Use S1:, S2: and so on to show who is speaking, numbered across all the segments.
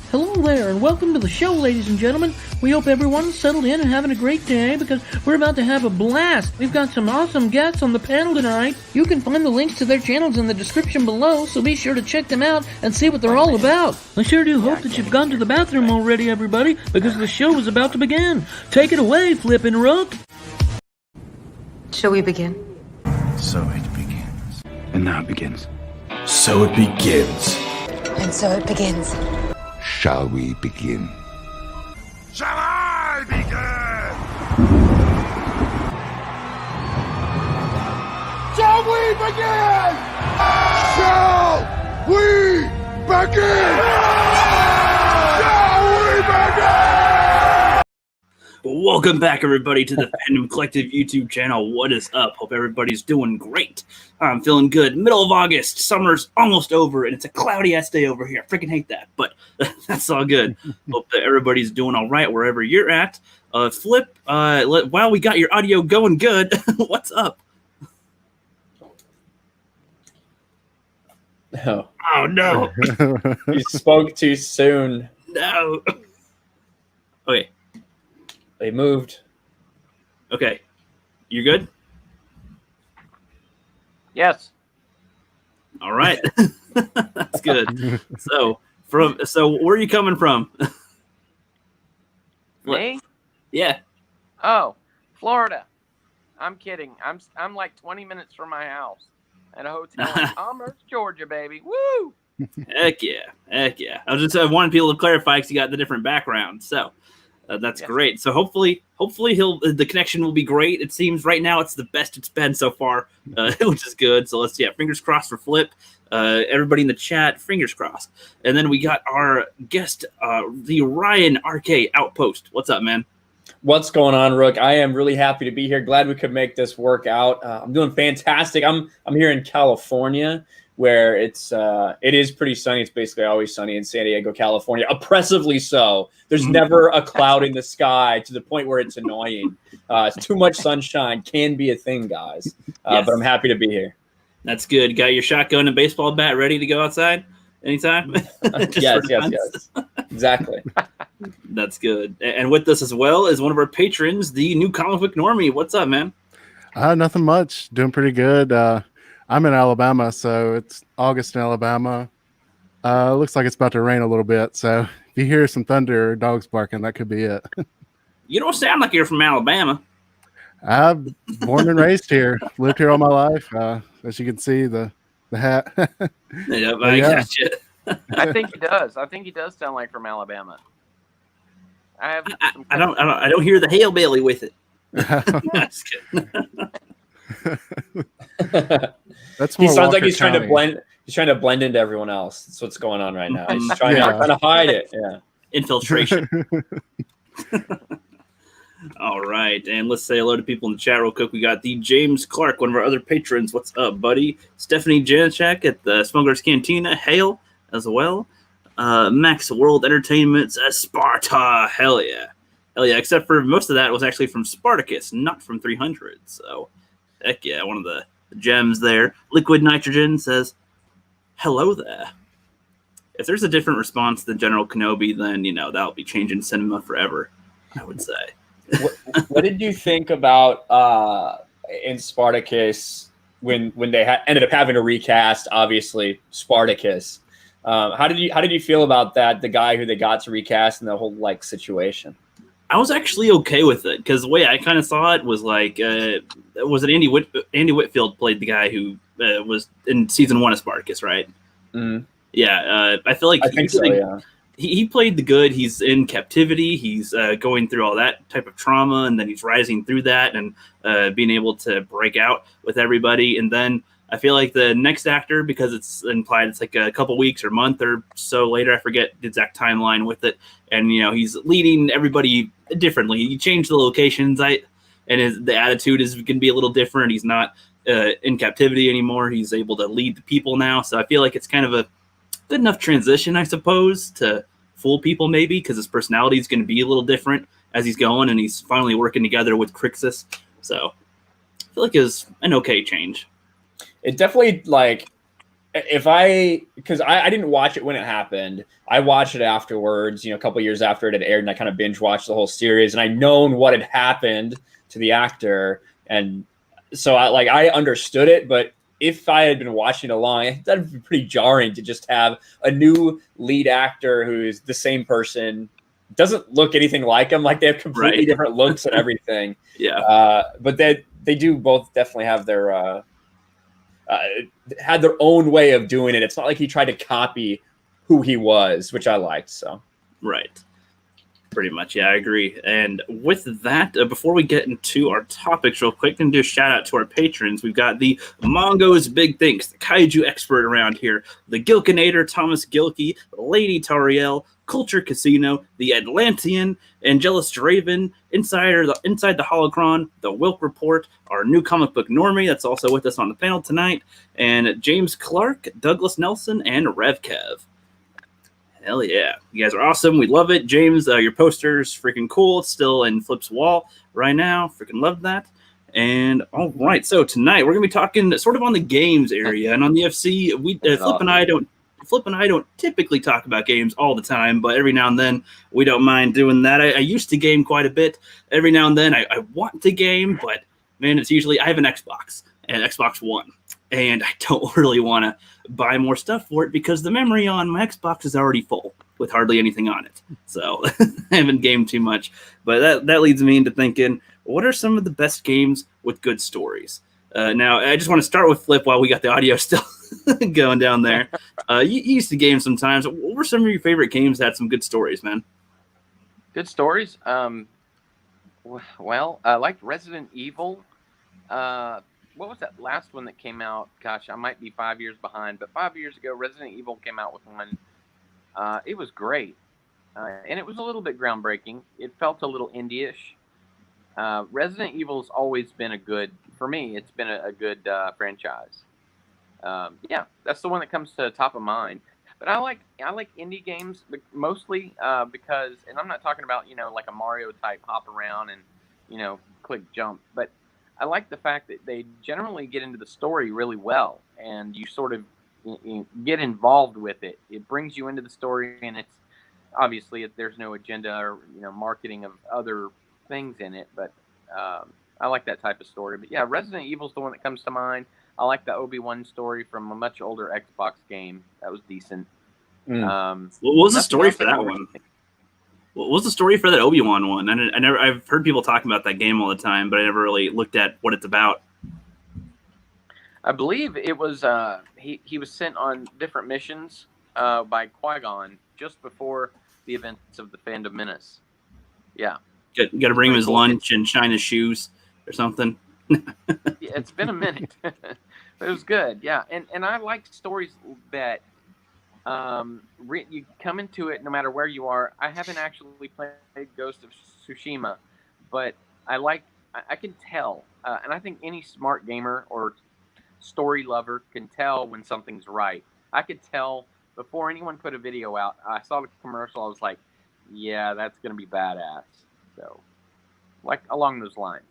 S1: Hello there, and welcome to the show, ladies and gentlemen. We hope everyone's settled in and having a great day because we're about to have a blast. We've got some awesome guests on the panel tonight. You can find the links to their channels in the description below, so be sure to check them out and see what they're all about. I sure do hope that you've gone to the bathroom already, everybody, because the show is about to begin. Take it away, Flippin' Rook.
S2: Shall we begin?
S3: So it begins. And now it begins. So it begins.
S2: And so it begins.
S4: Shall we begin?
S3: Shall I begin? Shall we begin? Shall we begin? Shall we begin?
S5: Welcome back, everybody, to the Fandom Collective YouTube channel. What is up? Hope everybody's doing great. I'm feeling good. Middle of August, summer's almost over, and it's a cloudy-ass day over here. I freaking hate that, but that's all good. Hope that everybody's doing all right wherever you're at. Flip, while we got your audio going good, what's up?
S6: No.
S5: Oh, no.
S6: You spoke too soon.
S5: No. Okay.
S6: They moved.
S5: Okay. You good?
S7: Yes.
S5: All right. That's good. So where are you coming from?
S7: Me?
S5: Yeah.
S7: Oh, Florida. I'm kidding. I'm like 20 minutes from my house at a hotel in Commerce, Georgia, baby. Woo!
S5: Heck yeah. Heck yeah. I wanted people to clarify because you got the different backgrounds. So that's great. So hopefully the connection will be great. It seems right now it's the best it's been so far, which is good. So fingers crossed for Flip. Everybody in the chat, fingers crossed. And then we got our guest, the Ryan RK Outpost. What's up, man?
S6: What's going on, Rook? I am really happy to be here. Glad we could make this work out. I'm doing fantastic. I'm here in California, where it is pretty sunny. It's basically always sunny in San Diego, California. Oppressively so. There's never a cloud in the sky to the point where it's annoying. Too much sunshine can be a thing, guys. But I'm happy to be here.
S5: That's good. Got your shotgun and baseball bat ready to go outside anytime?
S6: Yes. Exactly.
S5: That's good. And with us as well is one of our patrons, the new comic book normie. What's up, man?
S8: Nothing much. Doing pretty good. I'm in Alabama, so it's August in Alabama. Looks like it's about to rain a little bit, so if you hear some thunder or dogs barking, that could be it.
S5: You don't sound like you're from Alabama.
S8: I'm born and raised here. Lived here all my life. As you can see, the hat.
S5: Yep, I got you.
S7: I think he does. I think he does sound like from Alabama.
S5: I don't hear the hail Bailey with it. That's good.
S6: He sounds like he's trying to blend. He's trying to blend into everyone else. That's what's going on right now. He's trying to hide it. Yeah,
S5: infiltration. All right, and let's say hello to people in the chat real quick. We got the James Clark, one of our other patrons. What's up, buddy? Stephanie Janachek at the Smuggler's Cantina. Hail as well. Max World Entertainment says Sparta. Hell yeah. Except for most of that was actually from Spartacus, not from 300. So, heck yeah, one of the gems there. Liquid Nitrogen says, hello there. If there's a different response than General Kenobi, then, that'll be changing cinema forever, I would say.
S6: What did you think about in Spartacus when they ended up having to recast, obviously, Spartacus? How did you feel about that, the guy who they got to recast and the whole, situation?
S5: I was actually okay with it because the way I kind of saw it was like, was it Andy Whitfield played the guy who was in season 1 of Spartacus, right?
S6: Mm.
S5: Yeah, I feel like
S6: I think so. Yeah,
S5: he played the good. He's in captivity. He's going through all that type of trauma, and then he's rising through that and being able to break out with everybody. And then I feel like the next actor, because it's implied it's like a couple weeks or month or so later, I forget the exact timeline with it, and he's leading everybody differently. He changed the locations, the attitude is going to be a little different. He's not in captivity anymore. He's able to lead the people now. So I feel like it's kind of a good enough transition, I suppose, to fool people maybe, because his personality is going to be a little different as he's going, and he's finally working together with Crixus. So I feel like it was an okay change.
S6: It definitely because I didn't watch it when it happened. I watched it afterwards, a couple years after it had aired, and I kind of binge watched the whole series, and I known what had happened to the actor, and so I understood it. But if I had been watching along, that'd be pretty jarring to just have a new lead actor who's the same person, doesn't look anything like him, like they have completely different looks and everything. But they do both definitely have their had their own way of doing it. It's not like he tried to copy who he was, which I liked. So
S5: pretty much, yeah, I agree. And with that, before we get into our topics real quick, and do a shout out to our patrons. We've got the Mongo's Big Thinks, the kaiju expert around here, the Gilkinator, Thomas Gilkey, Lady Tariel, Culture Casino, the Atlantean, Angelus Draven, Inside the Holocron, the Wilk Report, our new comic book normie that's also with us on the panel tonight, and James Clark, Douglas Nelson, and Rev Kev. Hell yeah. You guys are awesome. We love it. James, your poster's freaking cool. It's still in Flip's wall right now. Freaking love that. And all right, so tonight we're going to be talking sort of on the games area. And on the FC, Flip and I don't typically talk about games all the time, but every now and then we don't mind doing that. I used to game quite a bit. Every now and then I want to game, but man, it's usually I have an Xbox, an Xbox One, and I don't really want to buy more stuff for it because the memory on my Xbox is already full with hardly anything on it. So I haven't gamed too much, but that leads me into thinking, what are some of the best games with good stories? Now, I just want to start with Flip while we got the audio still going down there. You used to game sometimes. What were some of your favorite games that had some good stories, man?
S7: Good stories? Well, I liked Resident Evil. What was that last one that came out? Gosh, I might be 5 years behind, but 5 years ago, Resident Evil came out with one. It was great, and it was a little bit groundbreaking. It felt a little indie-ish. Resident Evil's always been for me, it's been a good franchise. Yeah, that's the one that comes to top of mind. But I like indie games mostly because, and I'm not talking about, like a Mario type hop around and, click jump, but I like the fact that they generally get into the story really well, and you sort of get involved with it. It brings you into the story, and it's obviously there's no agenda or marketing of other things in it, but I like that type of story. But yeah, Resident Evil's the one that comes to mind. I like the Obi-Wan story from a much older Xbox game. That was decent.
S5: What was the story for that one? What was the story for that Obi-Wan one? I've heard people talking about that game all the time, but I never really looked at what it's about.
S7: I believe it was he was sent on different missions by Qui-Gon just before the events of the Phantom Menace. Yeah. Got
S5: to bring him his lunch and shine his shoes or something.
S7: Yeah, it's been a minute. But it was good, yeah. And I like stories that you come into it no matter where you are. I haven't actually played Ghost of Tsushima, but I can tell, and I think any smart gamer or story lover can tell when something's right. I could tell before anyone put a video out. I saw the commercial, I was like, yeah, that's going to be badass. So, like along those lines.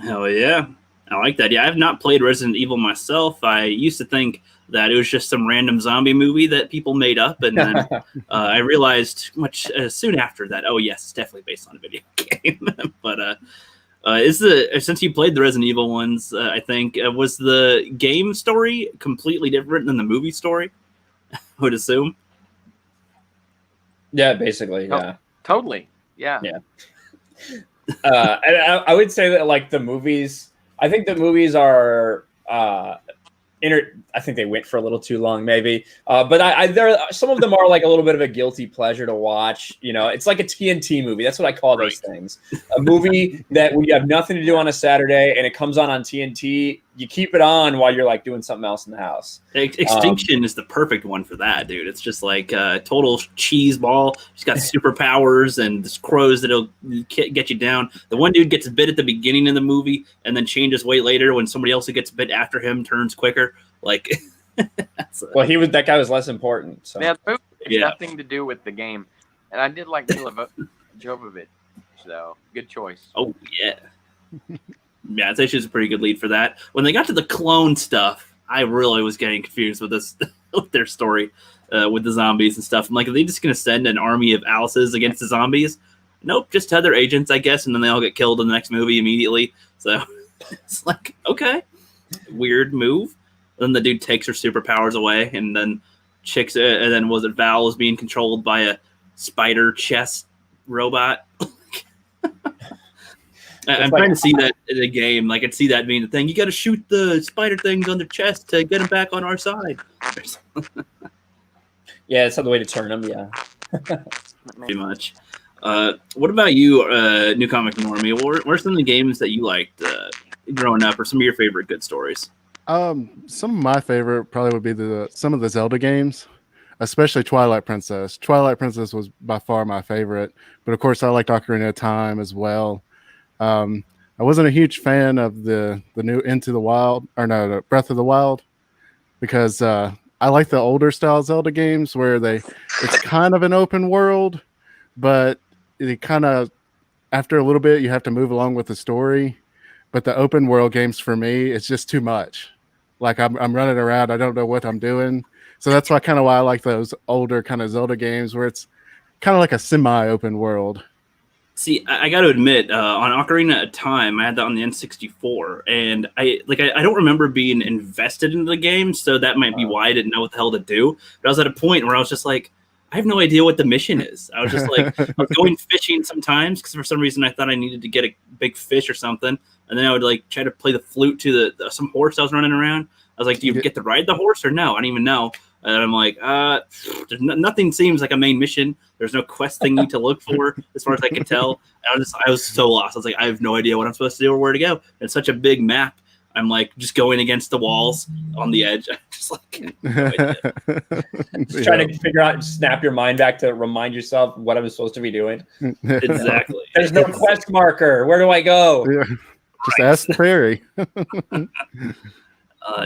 S5: Hell yeah. I like that. Yeah, I have not played Resident Evil myself. I used to think that it was just some random zombie movie that people made up, and then I realized much soon after that, oh yes, it's definitely based on a video game. But since you played the Resident Evil ones, I think was the game story completely different than the movie story? I would assume.
S6: Yeah, basically. Yeah,
S7: totally. Yeah.
S6: And I would say that like the movies. I think the movies are I think they went for a little too long, maybe. But some of them are like a little bit of a guilty pleasure to watch. It's like a TNT movie. That's what I call those things. A movie that we have nothing to do on a Saturday and it comes on TNT. You keep it on while you're like doing something else in the house.
S5: Extinction is the perfect one for that, dude. It's just like total cheese ball. She's got superpowers and this crows that'll get you down. The one dude gets bit at the beginning of the movie and then changes way later when somebody else who gets bit after him turns quicker. Like,
S6: that guy was less important. So
S7: yeah, the movie had nothing to do with the game, and I did like Mila Jovovich, so good choice.
S5: Oh yeah. Yeah, I'd say she's a pretty good lead for that. When they got to the clone stuff, I really was getting confused with this with their story with the zombies and stuff. I'm like, are they just gonna send an army of Alices against the zombies? Nope, just other agents, I guess, and then they all get killed in the next movie immediately. So it's like, okay, weird move. Then the dude takes her superpowers away, and then and then was it Val was being controlled by a spider chest robot? I'm trying to see that in a game. Like, I could see that being the thing. You got to shoot the spider things on their chest to get them back on our side.
S6: Yeah, it's not the way to turn them. Yeah,
S5: pretty much. What about you, New Comic Normie? What are some of the games that you liked growing up, or some of your favorite good stories?
S8: Some of my favorite probably would be some of the Zelda games, especially Twilight Princess. Twilight Princess was by far my favorite, but of course I liked Ocarina of Time as well. I wasn't a huge fan of the new the Breath of the Wild, because I like the older style Zelda games where it's kind of an open world, but it kind of, after a little bit, you have to move along with the story. But the open world games for me, it's just too much. Like I'm running around, I don't know what I'm doing. So that's why I like those older kind of Zelda games where it's kind of like a semi-open world.
S5: See, I got to admit, on Ocarina of Time, I had that on the N64, and I don't remember being invested in the game, so that might be why I didn't know what the hell to do. But I was at a point where I was just like, I have no idea what the mission is. I was just like, I was going fishing sometimes because for some reason I thought I needed to get a big fish or something, and then I would like try to play the flute to some horse I was running around. I was like, do you get to ride the horse or no? I don't even know. And I'm like, nothing seems like a main mission. There's no quest thing to look for, as far as I can tell. I was so lost. I was like, I have no idea what I'm supposed to do or where to go. It's such a big map. I'm like just going against the walls on the edge. I'm just like, no
S6: just trying to figure out, snap your mind back to remind yourself what I'm supposed to be doing.
S5: Exactly.
S6: There's no quest marker. Where do I go?
S8: Yeah. Just ask the fairy.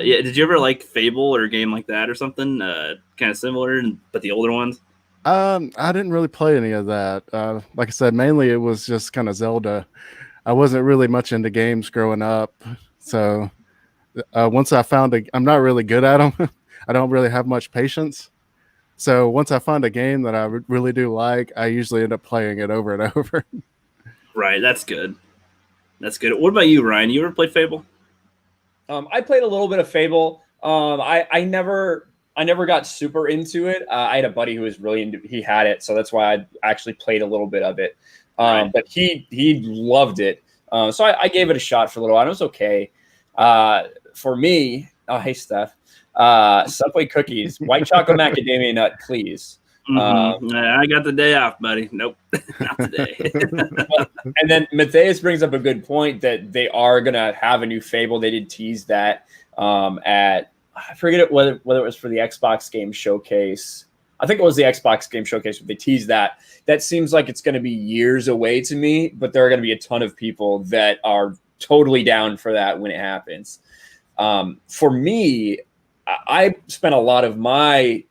S5: Yeah, did you ever like Fable or a game like that or something? Kind of similar, but the older ones?
S8: I didn't really play any of that. Like I said, mainly it was just kind of Zelda. I wasn't really much into games growing up. So once I found I'm not really good at them. I don't really have much patience. So once I find a game that I really do like, I usually end up playing it over and over.
S5: Right, that's good. That's good. What about you, Ryan? You ever played Fable?
S6: I played a little bit of Fable. I never got super into it. I had a buddy who was really into. He had it, so that's why I actually played a little bit of it.
S5: Right.
S6: But he loved it. So I gave it a shot for a little while. It was okay. For me, oh hey Steph, Subway cookies, white chocolate macadamia nut, please.
S5: I got the day off, buddy. Nope, not today.
S6: And then Matthias brings up a good point that they are gonna have a new Fable. They did tease that at, I forget whether it was for the Xbox Game Showcase. I think it was the Xbox Game Showcase, but they teased that. That seems like it's going to be years away to me, but there are going to be a ton of people that are totally down for that when it happens. For me, I spent a lot of my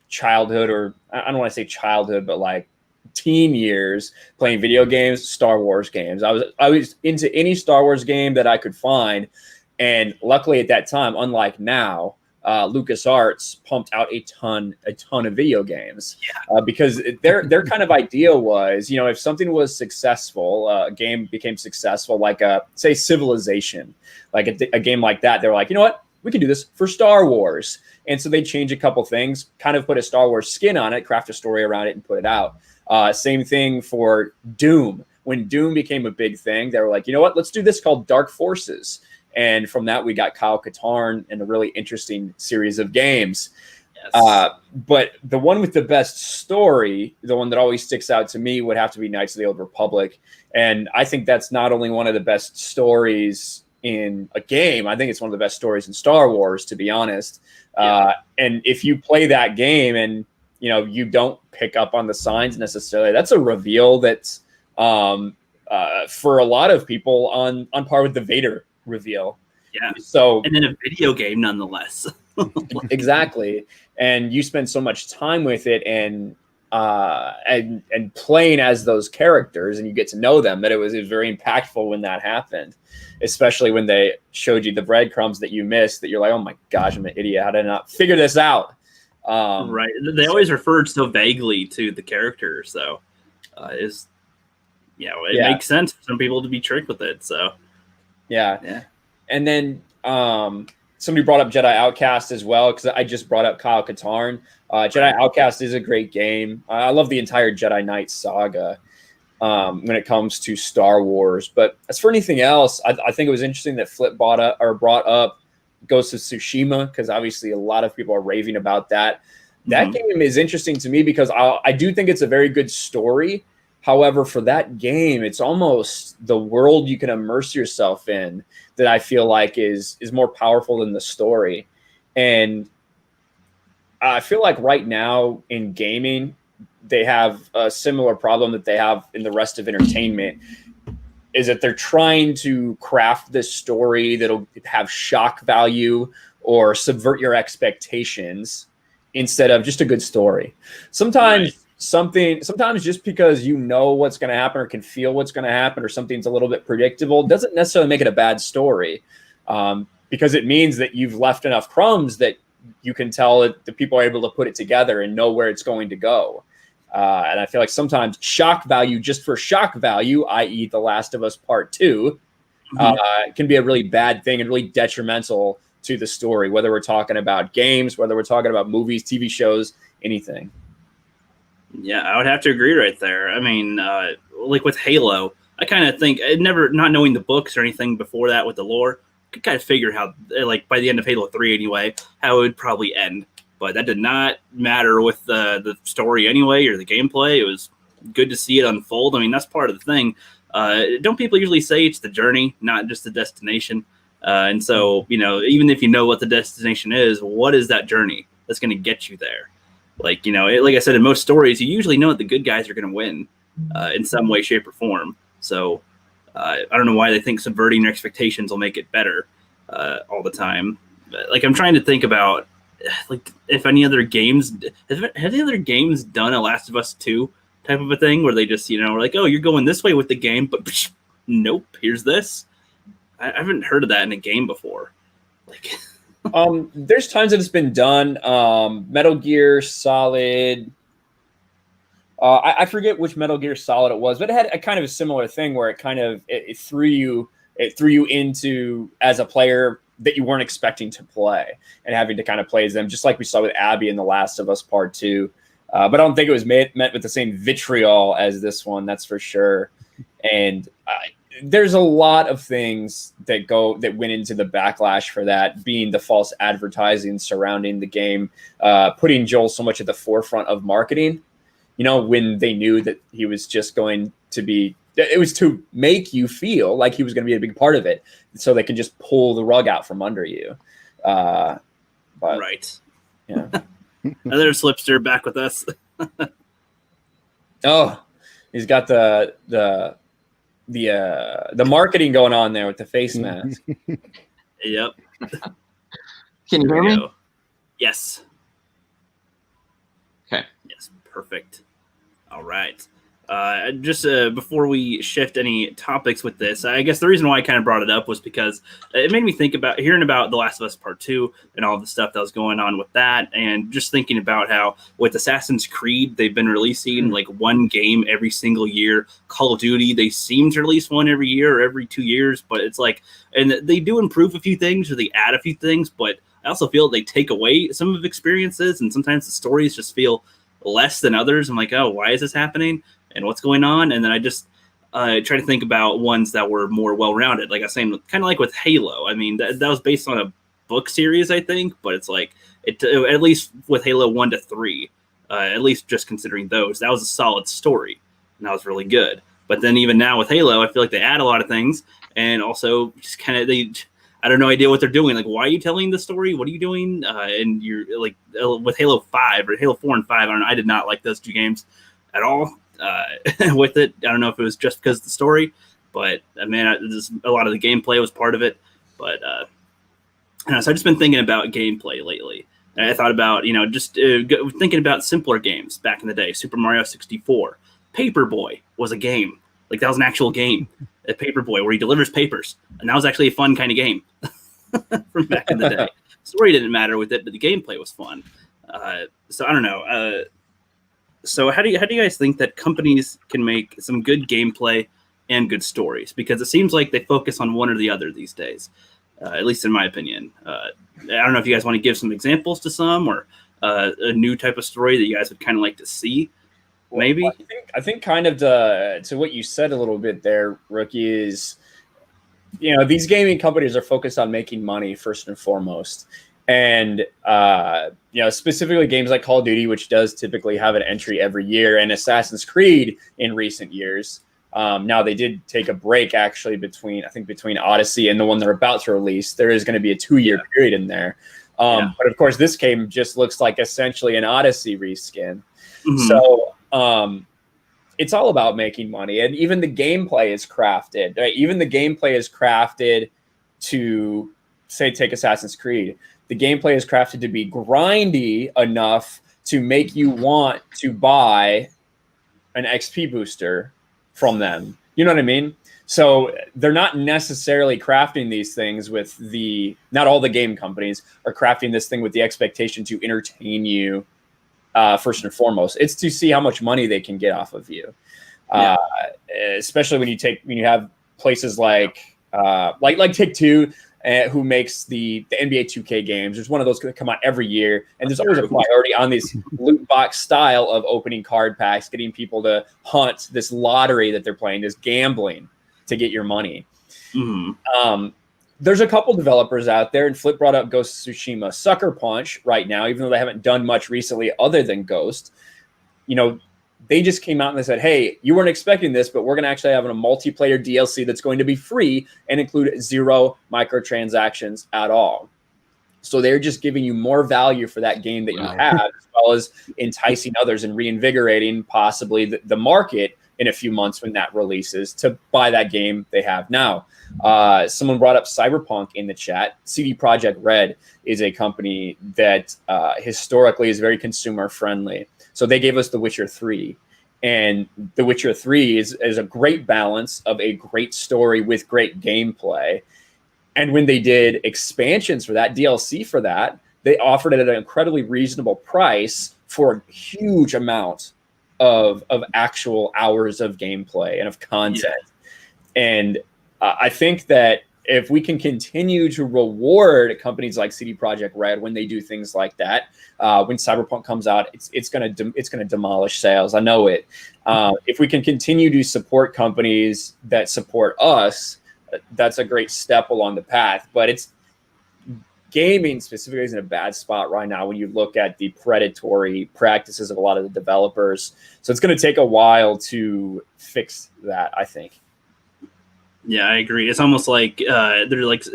S6: childhood, or I don't want to say childhood, but like teen years playing video games, Star Wars games. I was into any Star Wars game that I could find, and luckily at that time, unlike now, LucasArts pumped out a ton of video games, because their kind of idea was, if something was successful, a game became successful, like say Civilization, like a game like that, they're like, you know what, we can do this for Star Wars. And so they change a couple things, kind of put a Star Wars skin on it, craft a story around it, and put it out. Same thing for Doom. When Doom became a big thing, they were like, you know what, let's do this called Dark Forces. And from that, we got Kyle Katarn and a really interesting series of games. Yes. But the one with the best story, the one that always sticks out to me, would have to be Knights of the Old Republic. And I think that's not only one of the best stories in a game, I think it's one of the best stories in Star Wars, to be honest. And if you play that game and you don't pick up on the signs necessarily, that's a reveal that's for a lot of people on par with the Vader reveal. And then a video game nonetheless. Exactly. And you spend so much time with it, and and playing as those characters, and you get to know them. That it was very impactful when that happened, especially when they showed you the breadcrumbs that you missed. That you're like, oh my gosh, I'm an idiot. How did I not figure this out?
S5: Right. They always referred so vaguely to the characters, so it makes sense for some people to be tricked with it. So
S6: yeah. And then somebody brought up Jedi Outcast as well, because I just brought up Kyle Katarn. Jedi Outcast is a great game. I love the entire Jedi Knight saga when it comes to Star Wars. But as for anything else, I think it was interesting that Flip brought up Ghost of Tsushima, because obviously a lot of people are raving about that. That game is interesting to me because I do think it's a very good story. However, for that game, it's almost the world you can immerse yourself in that I feel like is more powerful than the story. And I feel like right now in gaming, they have a similar problem that they have in the rest of entertainment, is that they're trying to craft this story that'll have shock value or subvert your expectations instead of just a good story. Sometimes just because you know what's going to happen or can feel what's going to happen or something's a little bit predictable doesn't necessarily make it a bad story, because it means that you've left enough crumbs that you can tell that the people are able to put it together and know where it's going to go. And I feel like sometimes shock value just for shock value, i.e. The Last of Us Part 2, can be a really bad thing and really detrimental to the story, whether we're talking about games, whether we're talking about movies, TV shows, anything.
S5: Yeah, I would have to agree right there. I mean, like with Halo, I kind of think, not knowing the books or anything before that with the lore, I could kind of figure how, like by the end of Halo 3 anyway, how it would probably end. But that did not matter with the story anyway or the gameplay. It was good to see it unfold. I mean, that's part of the thing. Don't people usually say it's the journey, not just the destination? And so, even if you know what the destination is, what is that journey that's going to get you there? Like, like I said, in most stories, you usually know that the good guys are going to win in some way, shape, or form. So I don't know why they think subverting your expectations will make it better all the time. But, like, I'm trying to think about, like, if any other games have any other games done a Last of Us 2 type of a thing where they just, are like, oh, you're going this way with the game, but nope, here's this. I haven't heard of that in a game before. Like,
S6: there's times that it's been done. Metal Gear Solid. I forget which Metal Gear Solid it was, but it had a kind of a similar thing where it threw you into as a player that you weren't expecting to play and having to kind of play as them, just like we saw with Abby in The Last of Us Part 2. But I don't think it was met with the same vitriol as this one, that's for sure. And there's a lot of things that went into the backlash for that, being the false advertising surrounding the game, putting Joel so much at the forefront of marketing, when they knew that he was just going to be, it was to make you feel like he was going to be a big part of it so they could just pull the rug out from under you. But,
S5: right.
S6: Yeah.
S5: Another Slipster back with us.
S6: Oh, he's got the marketing going on there with the face mask.
S5: Yep.
S7: Can you hear me?
S5: Yes.
S7: Okay.
S5: Yes. Perfect. All right. Just before we shift any topics with this, I guess the reason why I kind of brought it up was because it made me think about hearing about The Last of Us Part 2 and all the stuff that was going on with that, and just thinking about how with Assassin's Creed, they've been releasing like one game every single year. Call of Duty, they seem to release one every year or every 2 years, but it's like, and they do improve a few things or they add a few things, but I also feel they take away some of the experiences, and sometimes the stories just feel less than others. I'm like, oh, why is this happening? And what's going on? And then I just try to think about ones that were more well-rounded. Like I was saying, kind of like with Halo. I mean, that was based on a book series, I think, but it's like, at least with Halo 1 to 3, at least just considering those, that was a solid story, and that was really good. But then even now with Halo, I feel like they add a lot of things, and also just kind of, I don't know idea what they're doing. Like, why are you telling the story? What are you doing? And you're like, with Halo 5 or Halo 4 and 5, I don't know, I did not like those two games at all. With it, I don't know if it was just because of the story, but man, a lot of the gameplay was part of it. But so I've just been thinking about gameplay lately, And I thought about, just thinking about simpler games back in the day. Super Mario 64. Paperboy was a game. Like, that was an actual game. A Paperboy, where he delivers papers. And that was actually a fun kind of game from back in the day. Story didn't matter with it, but the gameplay was fun. So I don't know. So how do you guys think that companies can make some good gameplay and good stories? Because it seems like they focus on one or the other these days, at least in my opinion. I don't know if you guys want to give some examples to some, or a new type of story that you guys would kind of like to see. Maybe.
S6: Well, I think kind of to what you said a little bit there, Rookie, is these gaming companies are focused on making money first and foremost. And, specifically games like Call of Duty, which does typically have an entry every year, and Assassin's Creed in recent years. Now they did take a break actually between Odyssey and the one they're about to release. There is going to be a 2-year period in there. But of course, this game just looks like essentially an Odyssey reskin. Mm-hmm. So it's all about making money. And even the gameplay is crafted. Right? Even the gameplay is crafted to, say, take Assassin's Creed. The gameplay is crafted to be grindy enough to make you want to buy an XP booster from them. You know what I mean? So they're not necessarily crafting these things with not all the game companies are crafting this thing with the expectation to entertain you first and foremost. It's to see how much money they can get off of you. Especially when you have places like Take-Two, who makes the NBA 2K games. There's one of those that come out every year, and there's always a priority on these loot box style of opening card packs, getting people to hunt this lottery that they're playing, this gambling to get your money. Mm-hmm. There's a couple developers out there, and Flip brought up Ghost of Tsushima. Sucker Punch right now, even though they haven't done much recently other than Ghost, they just came out and they said, hey, you weren't expecting this, but we're going to actually have a multiplayer DLC that's going to be free and include 0 microtransactions at all. So they're just giving you more value for that game that you have, as well as enticing others and reinvigorating possibly the market in a few months when that releases to buy that game they have now. Someone brought up Cyberpunk in the chat. CD Projekt Red is a company that historically is very consumer friendly. So they gave us The Witcher 3. And The Witcher 3 is a great balance of a great story with great gameplay. And when they did expansions for that, DLC for that, they offered it at an incredibly reasonable price for a huge amount of actual hours of gameplay and of content. Yeah. And I think that if we can continue to reward companies like CD Projekt Red when they do things like that, when Cyberpunk comes out, it's gonna demolish sales. I know it. If we can continue to support companies that support us, that's a great step along the path. But gaming specifically is in a bad spot right now when you look at the predatory practices of a lot of the developers. So it's going to take a while to fix that, I think.
S5: Yeah, I agree. It's almost like they're like,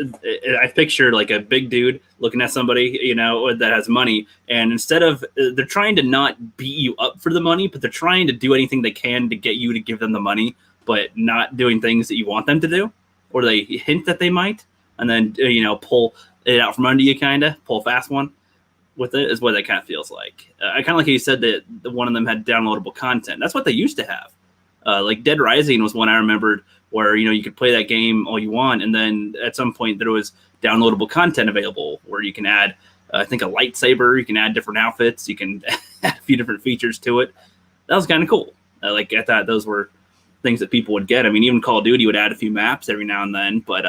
S5: I picture like a big dude looking at somebody, that has money, and instead of they're trying to not beat you up for the money, but they're trying to do anything they can to get you to give them the money, but not doing things that you want them to do, or they hint that they might, and then pull it out from under you, pull a fast one with it, is what that kind of feels like. I kind of like how you said that one of them had downloadable content. That's what they used to have. Like Dead Rising was one I remembered where, you could play that game all you want. And then at some point there was downloadable content available where you can add, I think, a lightsaber, you can add different outfits, you can add a few different features to it. That was kind of cool. I thought those were things that people would get. I mean, even Call of Duty would add a few maps every now and then, but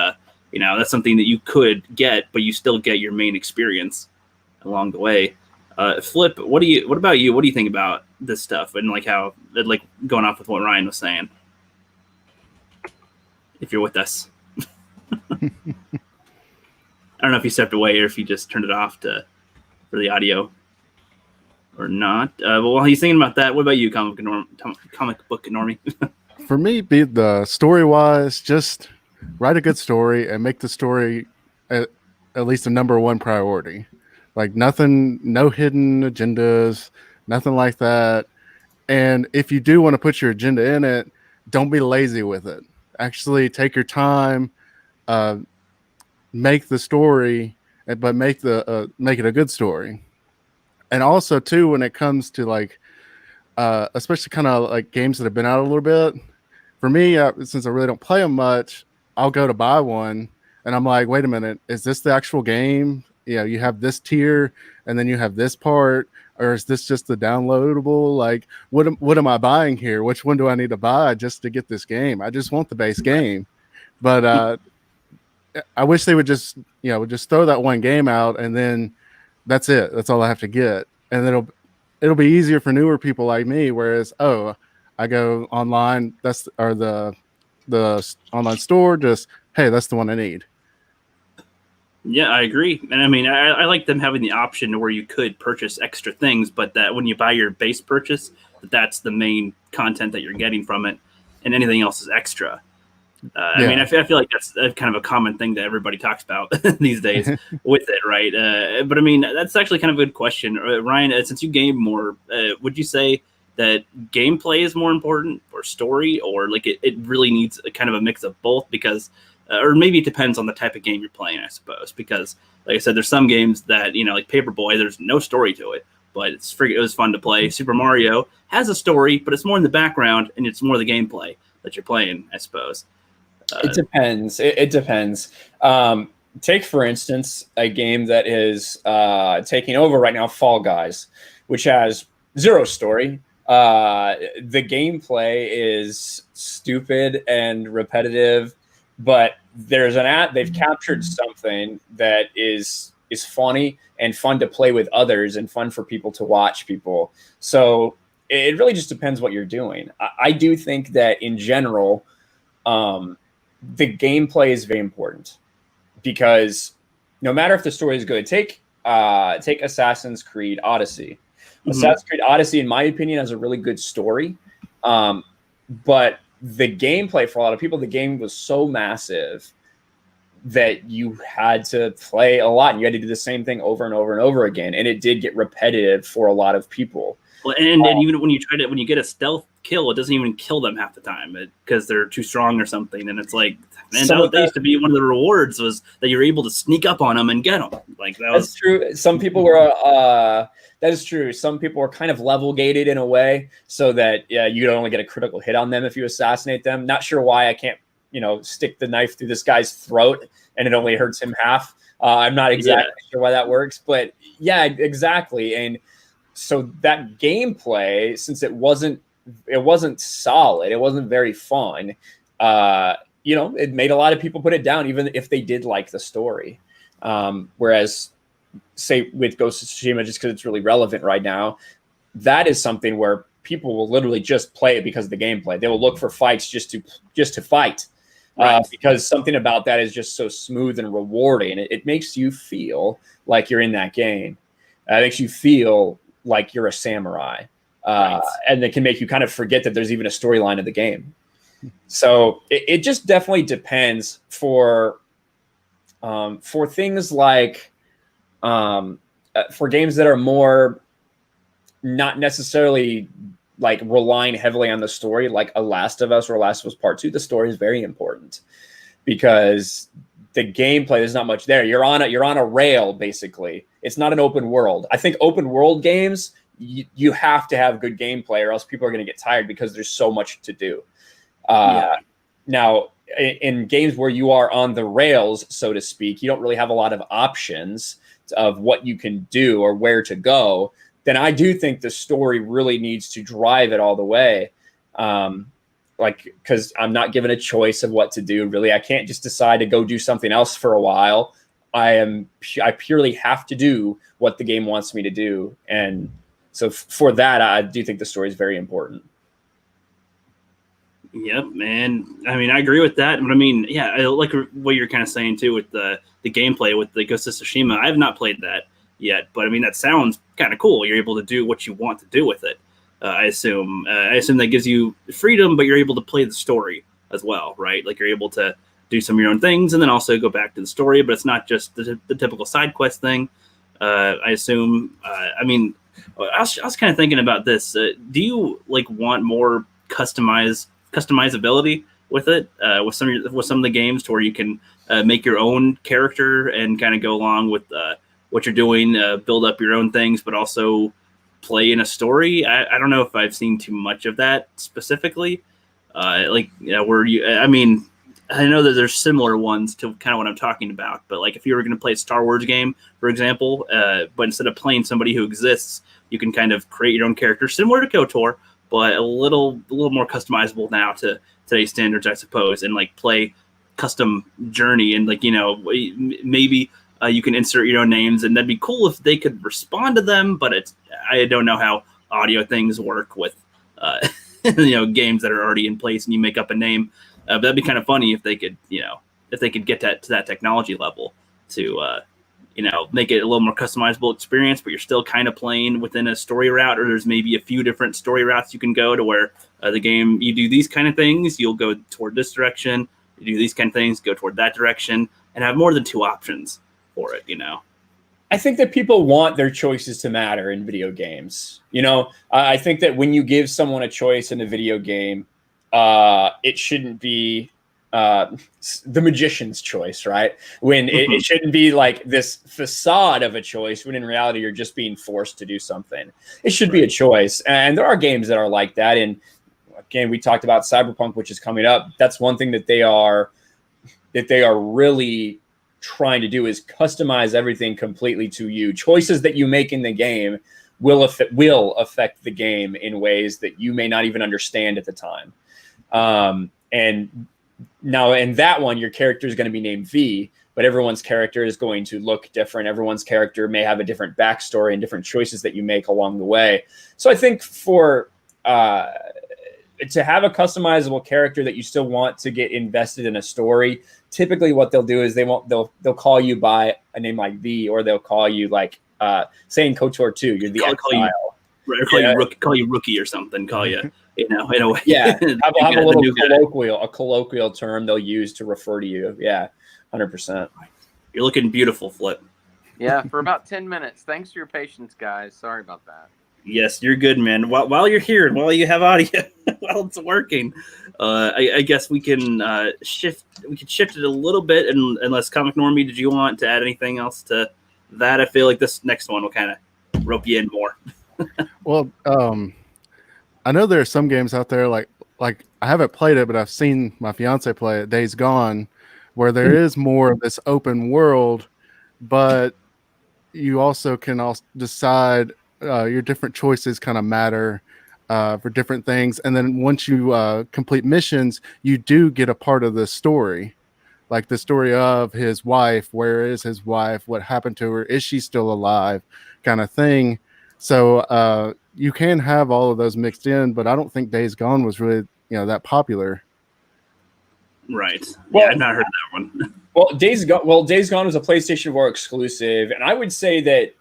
S5: that's something that you could get, but you still get your main experience along the way. Flip, what about you? What do you think about this stuff and how going off with what Ryan was saying? If you're with us, I don't know if you stepped away or if you just turned it off for the audio or not. But while he's thinking about that, what about you, comic book normie?
S8: For me, be the story wise, just write a good story and make the story at least a number one priority. Like nothing, no hidden agendas, nothing like that. And if you do want to put your agenda in it, don't be lazy with it. Actually take your time, make the story, but make it a good story. and also too when it comes to like especially kind of like games that have been out a little bit. For me, since I really don't play them much, I'll go to buy one, and I'm like, wait a minute, is this the actual game? You have this tier, and then you have this part, or is this just the downloadable? Like, what am I buying here? Which one do I need to buy just to get this game? I just want the base game, but I wish they would just just throw that one game out, and then that's it. That's all I have to get, and then it'll be easier for newer people like me. Whereas, I go online, or the online store, just hey, that's the one I need.
S5: Yeah, I agree. And I mean, I like them having the option where you could purchase extra things, but that when you buy your base purchase, that's the main content that you're getting from it, and anything else is extra. I mean, I feel like that's kind of a common thing that everybody talks about these days with it, right? But I mean, that's actually kind of a good question. Ryan, since you game more, would you say that gameplay is more important or story, or like it really needs a kind of a mix of both? Because or maybe it depends on the type of game you're playing, I suppose. Because like I said, there's some games that, like Paperboy, there's no story to it, but it was fun to play. Super Mario has a story, but it's more in the background, and it's more the gameplay that you're playing, I suppose.
S6: It depends. It depends. Take, for instance, a game that is taking over right now, Fall Guys, which has zero story. The gameplay is stupid and repetitive, but they've captured something that is funny and fun to play with others and fun for people to watch people. So it really just depends what you're doing. I do think that in general, the gameplay is very important, because no matter if the story is good, take Assassin's Creed Odyssey. Mm-hmm. Assassin's Creed Odyssey, in my opinion, has a really good story, but the gameplay, for a lot of people, the game was so massive that you had to play a lot, and you had to do the same thing over and over and over again, and it did get repetitive for a lot of people.
S5: Well, and even when you get a stealth kill, it doesn't even kill them half the time because they're too strong or something. And it's like, man, that used to be one of the rewards, was that you're able to sneak up on them and get them. Like that's
S6: true. Some people were that is true. Some people were kind of level gated in a way, so that you don't only get a critical hit on them if you assassinate them. Not sure why I can't stick the knife through this guy's throat and it only hurts him half. I'm not exactly sure why that works, but yeah, exactly. And so that gameplay, since it wasn't solid, it wasn't very fun. It made a lot of people put it down, even if they did like the story. Whereas, say with Ghost of Tsushima, just because it's really relevant right now, that is something where people will literally just play it because of the gameplay. They will look for fights just to fight, right. Because something about that is just so smooth and rewarding. It makes you feel like you're in that game. It makes you feel like you're a samurai, and it can make you kind of forget that there's even a storyline of the game. So it just definitely depends for things like for games that are more not necessarily like relying heavily on the story, like a Last of Us or Last of Us Part 2. The story is very important because the gameplay, there's not much there. You're on a rail, basically. It's not an open world. I think open world games, you have to have good gameplay, or else people are going to get tired because there's so much to do. Now, in games where you are on the rails, so to speak, you don't really have a lot of options of what you can do or where to go. Then I do think the story really needs to drive it all the way. Because I'm not given a choice of what to do. Really, I can't just decide to go do something else for a while. I purely have to do what the game wants me to do. And so for that, I do think the story is very important.
S5: Yep, man. I mean, I agree with that. But I mean, yeah, I like what you're kind of saying too with the gameplay with the Ghost of Tsushima. I have not played that yet, but I mean, that sounds kind of cool. You're able to do what you want to do with it. I assume that gives you freedom, but you're able to play the story as well, right? Like you're able to do some of your own things and then also go back to the story, but it's not just the typical side quest thing. I assume. I mean, I was kind of thinking about this. Do you like want more customizability with it, with some of the games, to where you can make your own character and kind of go along with what you're doing, build up your own things, but also play in a story. I don't know if I've seen too much of that specifically. Where you, I mean, I know that there's similar ones to kind of what I'm talking about, but like if you were going to play a Star Wars game, for example, but instead of playing somebody who exists, you can kind of create your own character, similar to KOTOR, but a little more customizable now to today's standards, I suppose, and like play custom journey and like maybe you can insert your own names, and that'd be cool if they could respond to them. But I don't know how audio things work with games that are already in place, and you make up a name. But that'd be kind of funny if they could get to that technology level to make it a little more customizable experience, but you're still kind of playing within a story route, or there's maybe a few different story routes you can go to where the game, you do these kind of things, you'll go toward this direction, you do these kind of things, go toward that direction, and have more than two options for it,
S6: I think that people want their choices to matter in video games. I think that when you give someone a choice in a video game, it shouldn't be the magician's choice, right? When it shouldn't be like this facade of a choice, when in reality you're just being forced to do something. It should be a choice, and there are games that are like that. And again, we talked about Cyberpunk, which is coming up. That's one thing that they are really trying to do, is customize everything completely to you. Choices that you make in the game will affect the game in ways that you may not even understand at the time. And now in that one, your character is going to be named V, but everyone's character is going to look different. Everyone's character may have a different backstory and different choices that you make along the way. So I think for to have a customizable character that you still want to get invested in a story, typically what they'll do is they'll call you by a name like V, or they'll call you like saying KOTOR 2, you're the exile.
S5: Call you rookie or something. Call you, in a way.
S6: Yeah, have a little colloquial term they'll use to refer to you. Yeah, 100%.
S5: You're looking beautiful, Flip.
S7: Yeah, for about 10 minutes. Thanks for your patience, guys. Sorry about that.
S5: Yes, you're good, man. While you're here and while you have audio, while it's working, I guess we can shift. We can shift it a little bit. And unless Comic Normie, did you want to add anything else to that? I feel like this next one will kind of rope you in more.
S8: Well, I know there are some games out there like I haven't played it, but I've seen my fiance play it, Days Gone, where there is more of this open world, but you also can decide your different choices kind of matter for different things. And then once you complete missions, you do get a part of the story, like the story of his wife. Where is his wife? What happened to her? Is she still alive? Kind of thing. So you can have all of those mixed in, but I don't think Days Gone was really that popular.
S5: Right.
S6: Well,
S5: yeah, I've not heard that one.
S6: Days Gone was a PlayStation 4 exclusive, and I would say that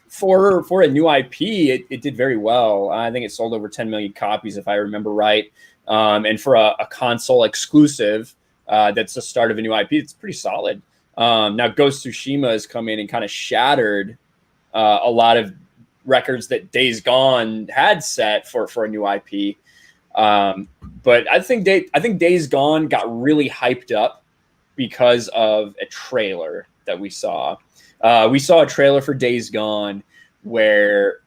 S6: for a new IP, it did very well. I think it sold over 10 million copies, if I remember right. And for a console exclusive, that's the start of a new IP, it's pretty solid. Now, Ghost of Tsushima has come in and kind of shattered a lot of records that Days Gone had set for a new IP. But I think Days Gone got really hyped up because of a trailer that we saw. We saw a trailer for Days Gone where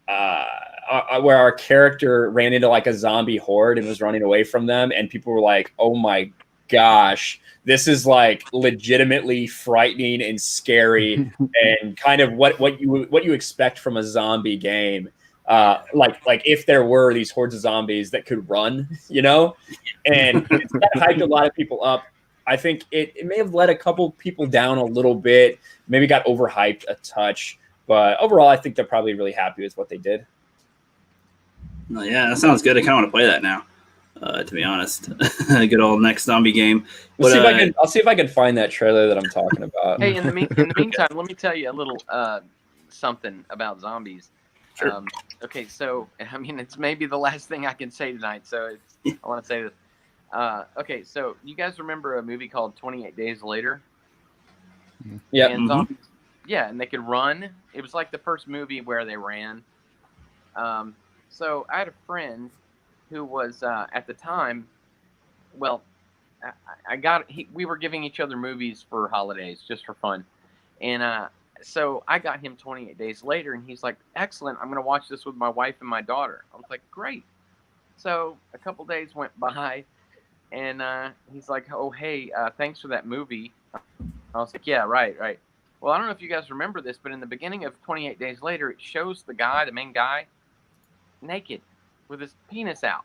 S6: our character ran into like a zombie horde and was running away from them, and people were like, "Oh my gosh, this is like legitimately frightening and scary," and kind of what you expect from a zombie game. Like if there were these hordes of zombies that could run, and that hyped a lot of people up. I think it may have let a couple people down a little bit, maybe got overhyped a touch, but overall, I think they're probably really happy with what they did.
S5: Well, yeah, that sounds good. I kind of want to play that now, to be honest. Good old next zombie game.
S6: I'll see if I can find that trailer that I'm talking about.
S7: Hey, in the meantime, let me tell you a little something about zombies.
S5: Sure.
S7: Okay, so I mean, it's maybe the last thing I can say tonight, so I want to say this. Okay, so you guys remember a movie called 28 Days Later?
S6: Yeah.
S7: And zombies, yeah, and they could run. It was like the first movie where they ran. So I had a friend who was at the time, well, we were giving each other movies for holidays just for fun, and so I got him 28 days later, and he's like, "Excellent! I'm going to watch this with my wife and my daughter." I was like, "Great!" So a couple days went by, and he's like, "Oh, hey, thanks for that movie." I was like, "Yeah, right, right." Well, I don't know if you guys remember this, but in the beginning of 28 Days Later, it shows the main guy, naked with his penis out.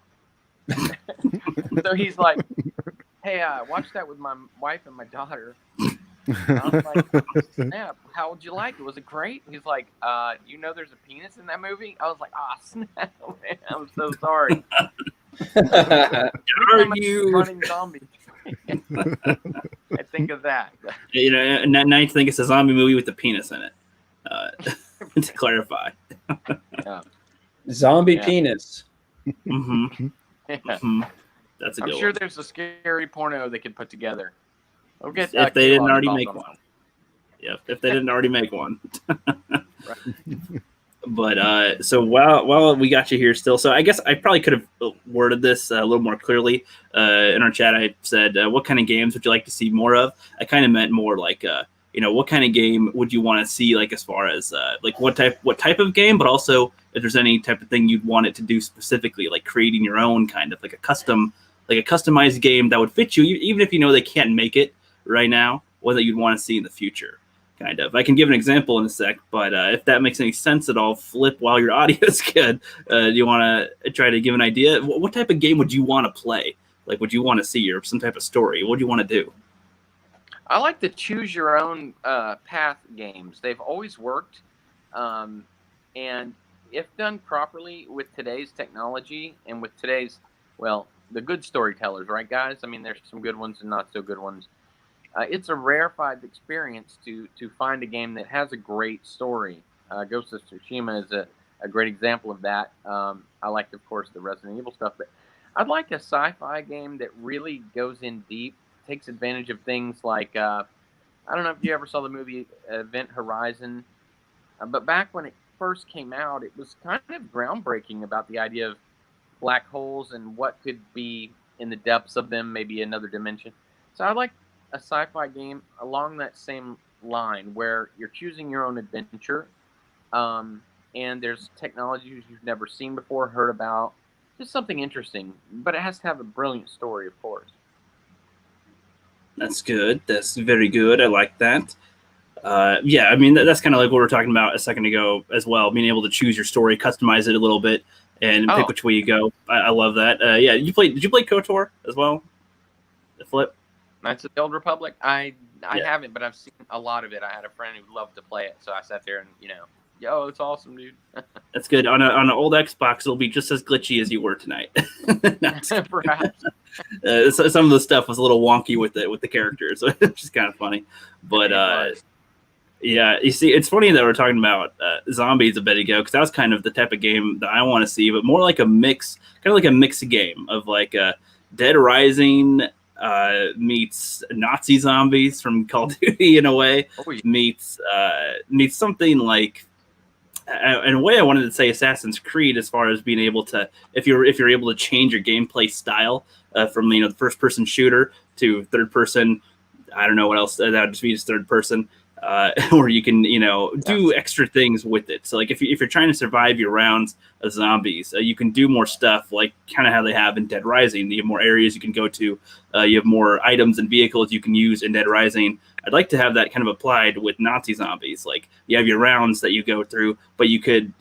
S7: So he's like, "Hey, watch that with my wife and my daughter." And I was like, "Oh, snap! How would you like it? Was it great?" He's like, "You know, there's a penis in that movie." I was like, "Ah, snap, man! I'm so sorry."
S5: Are you?
S7: Running zombies? I think of that.
S5: You know, and now you think it's a zombie movie with the penis in it. To clarify.
S7: Yeah.
S6: Zombie
S7: Yeah.
S6: penis.
S5: Mm-hmm.
S7: Yeah.
S5: Mm-hmm. That's a
S7: I'm
S5: good
S7: sure
S5: one.
S7: there's a scary porno they could put together. We'll get,
S5: If they didn't
S7: Kayla
S5: already
S7: involved
S5: make
S7: on
S5: one. Yeah, if they didn't already make one.
S7: Right.
S5: But so while we got you here still, so I guess I probably could have worded this a little more clearly. In our chat, I said, "What kind of games would you like to see more of?" I kind of meant more like, what kind of game would you want to see, like as far as like what type of game, but also if there's any type of thing you'd want it to do specifically, like creating your own kind of like a customized game that would fit you, even if you know they can't make it right now, what that you'd want to see in the future. Kind of. I can give an example in a sec, but if that makes any sense at all, flip while your audio is good. Do you want to try to give an idea? What type of game would you want to play? Like, would you want to see, or some type of story? What do you want to do?
S7: I like the choose your own path games. They've always worked, and if done properly with today's technology and with today's, well, the good storytellers, right, guys? I mean, there's some good ones and not so good ones. It's a rarefied experience to find a game that has a great story. Ghost of Tsushima is a great example of that. I liked, of course, the Resident Evil stuff, but I'd like a sci-fi game that really goes in deep, takes advantage of things like I don't know if you ever saw the movie Event Horizon, but back when it first came out, it was kind of groundbreaking about the idea of black holes and what could be in the depths of them, maybe another dimension. So I like a sci-fi game along that same line where you're choosing your own adventure, and there's technologies you've never seen before, heard about, just something interesting, but it has to have a brilliant story, of course.
S5: That's good. That's very good. I like that. Yeah, I mean that's kind of like what we were talking about a second ago as well. Being able to choose your story, customize it a little bit, and pick which way you go. I love that. Yeah, did you play KOTOR as well? The Flip.
S7: Knights of the Old Republic. I haven't, but I've seen a lot of it. I had a friend who loved to play it, so I sat there and yo, it's awesome, dude.
S5: That's good. On an old Xbox, it'll be just as glitchy as you were tonight.
S7: Perhaps.
S5: So some of the stuff was a little wonky with the characters, which is kind of funny. But yeah, you see, it's funny that we're talking about zombies a bit ago, because that was kind of the type of game that I want to see, but more like a mix, kind of like a mixed game of like Dead Rising meets Nazi zombies from Call of Duty in a way, meets something like, in a way, I wanted to say Assassin's Creed, as far as being able to, if you're able to change your gameplay style from the first person shooter to third person. I don't know what else that would just be, just third person, where you can do extra things with it. So like if you're trying to survive your rounds of zombies, you can do more stuff, like kind of how they have in Dead Rising. You have more areas you can go to. You have more items and vehicles you can use in Dead Rising. I'd like to have that kind of applied with Nazi zombies. Like you have your rounds that you go through, but you could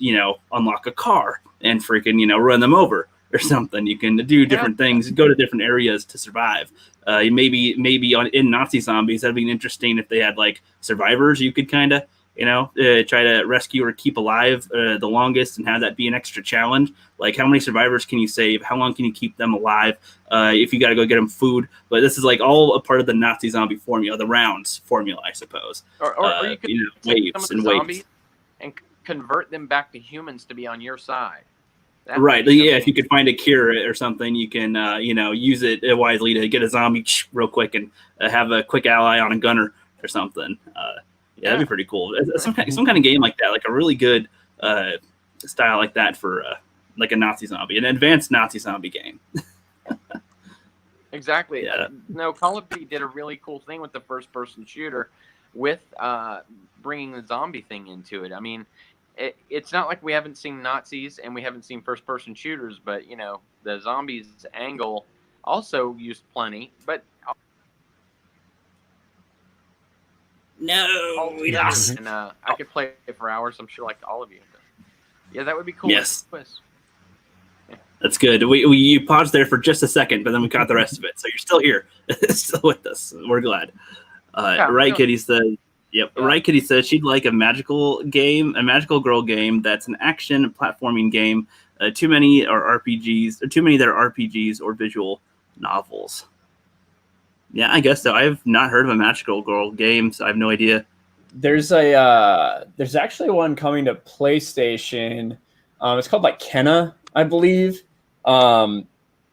S5: unlock a car and freaking run them over or something. You can do different things, go to different areas to survive. Maybe in Nazi zombies, that'd be interesting if they had like survivors you could kind of try to rescue or keep alive the longest, and have that be an extra challenge. Like how many survivors can you save? How long can you keep them alive? If you got to go get them food. But this is like all a part of the Nazi zombie formula, the rounds formula, I suppose.
S7: Or you could take some of the zombies and convert them back to humans to be on your side.
S5: Right. Yeah. If you could find a cure or something, you can, use it wisely to get a zombie real quick and have a quick ally on a gunner or something. Yeah, that'd be pretty cool. Some kind of game like that, like a really good style like that for like a Nazi zombie, an advanced Nazi zombie game.
S7: Exactly.
S5: Yeah.
S7: No, Call of Duty did a really cool thing with the first-person shooter. with bringing the zombie thing into it. I mean, it's not like we haven't seen Nazis and we haven't seen first-person shooters, but you know, the zombies angle also used plenty. But all
S5: No,
S7: together,
S5: yes,
S7: and I could play it for hours. I'm sure, like all of you. But yeah, that would be cool.
S5: yes.
S7: Quiz.
S5: That's good. We you paused there for just a second, but then we caught the rest of it. So you're still here, still with us. We're glad.
S7: Yeah,
S5: Right, Kitty said. Yep.
S7: Yeah.
S5: Right, Kitty says she'd like a magical girl game that's an action platforming game. Too many are RPGs, or too many that are RPGs or visual novels. Yeah, I guess so. I've not heard of a magical girl game, so I have no idea.
S6: There's actually one coming to PlayStation. It's called like Kenna, I believe. Now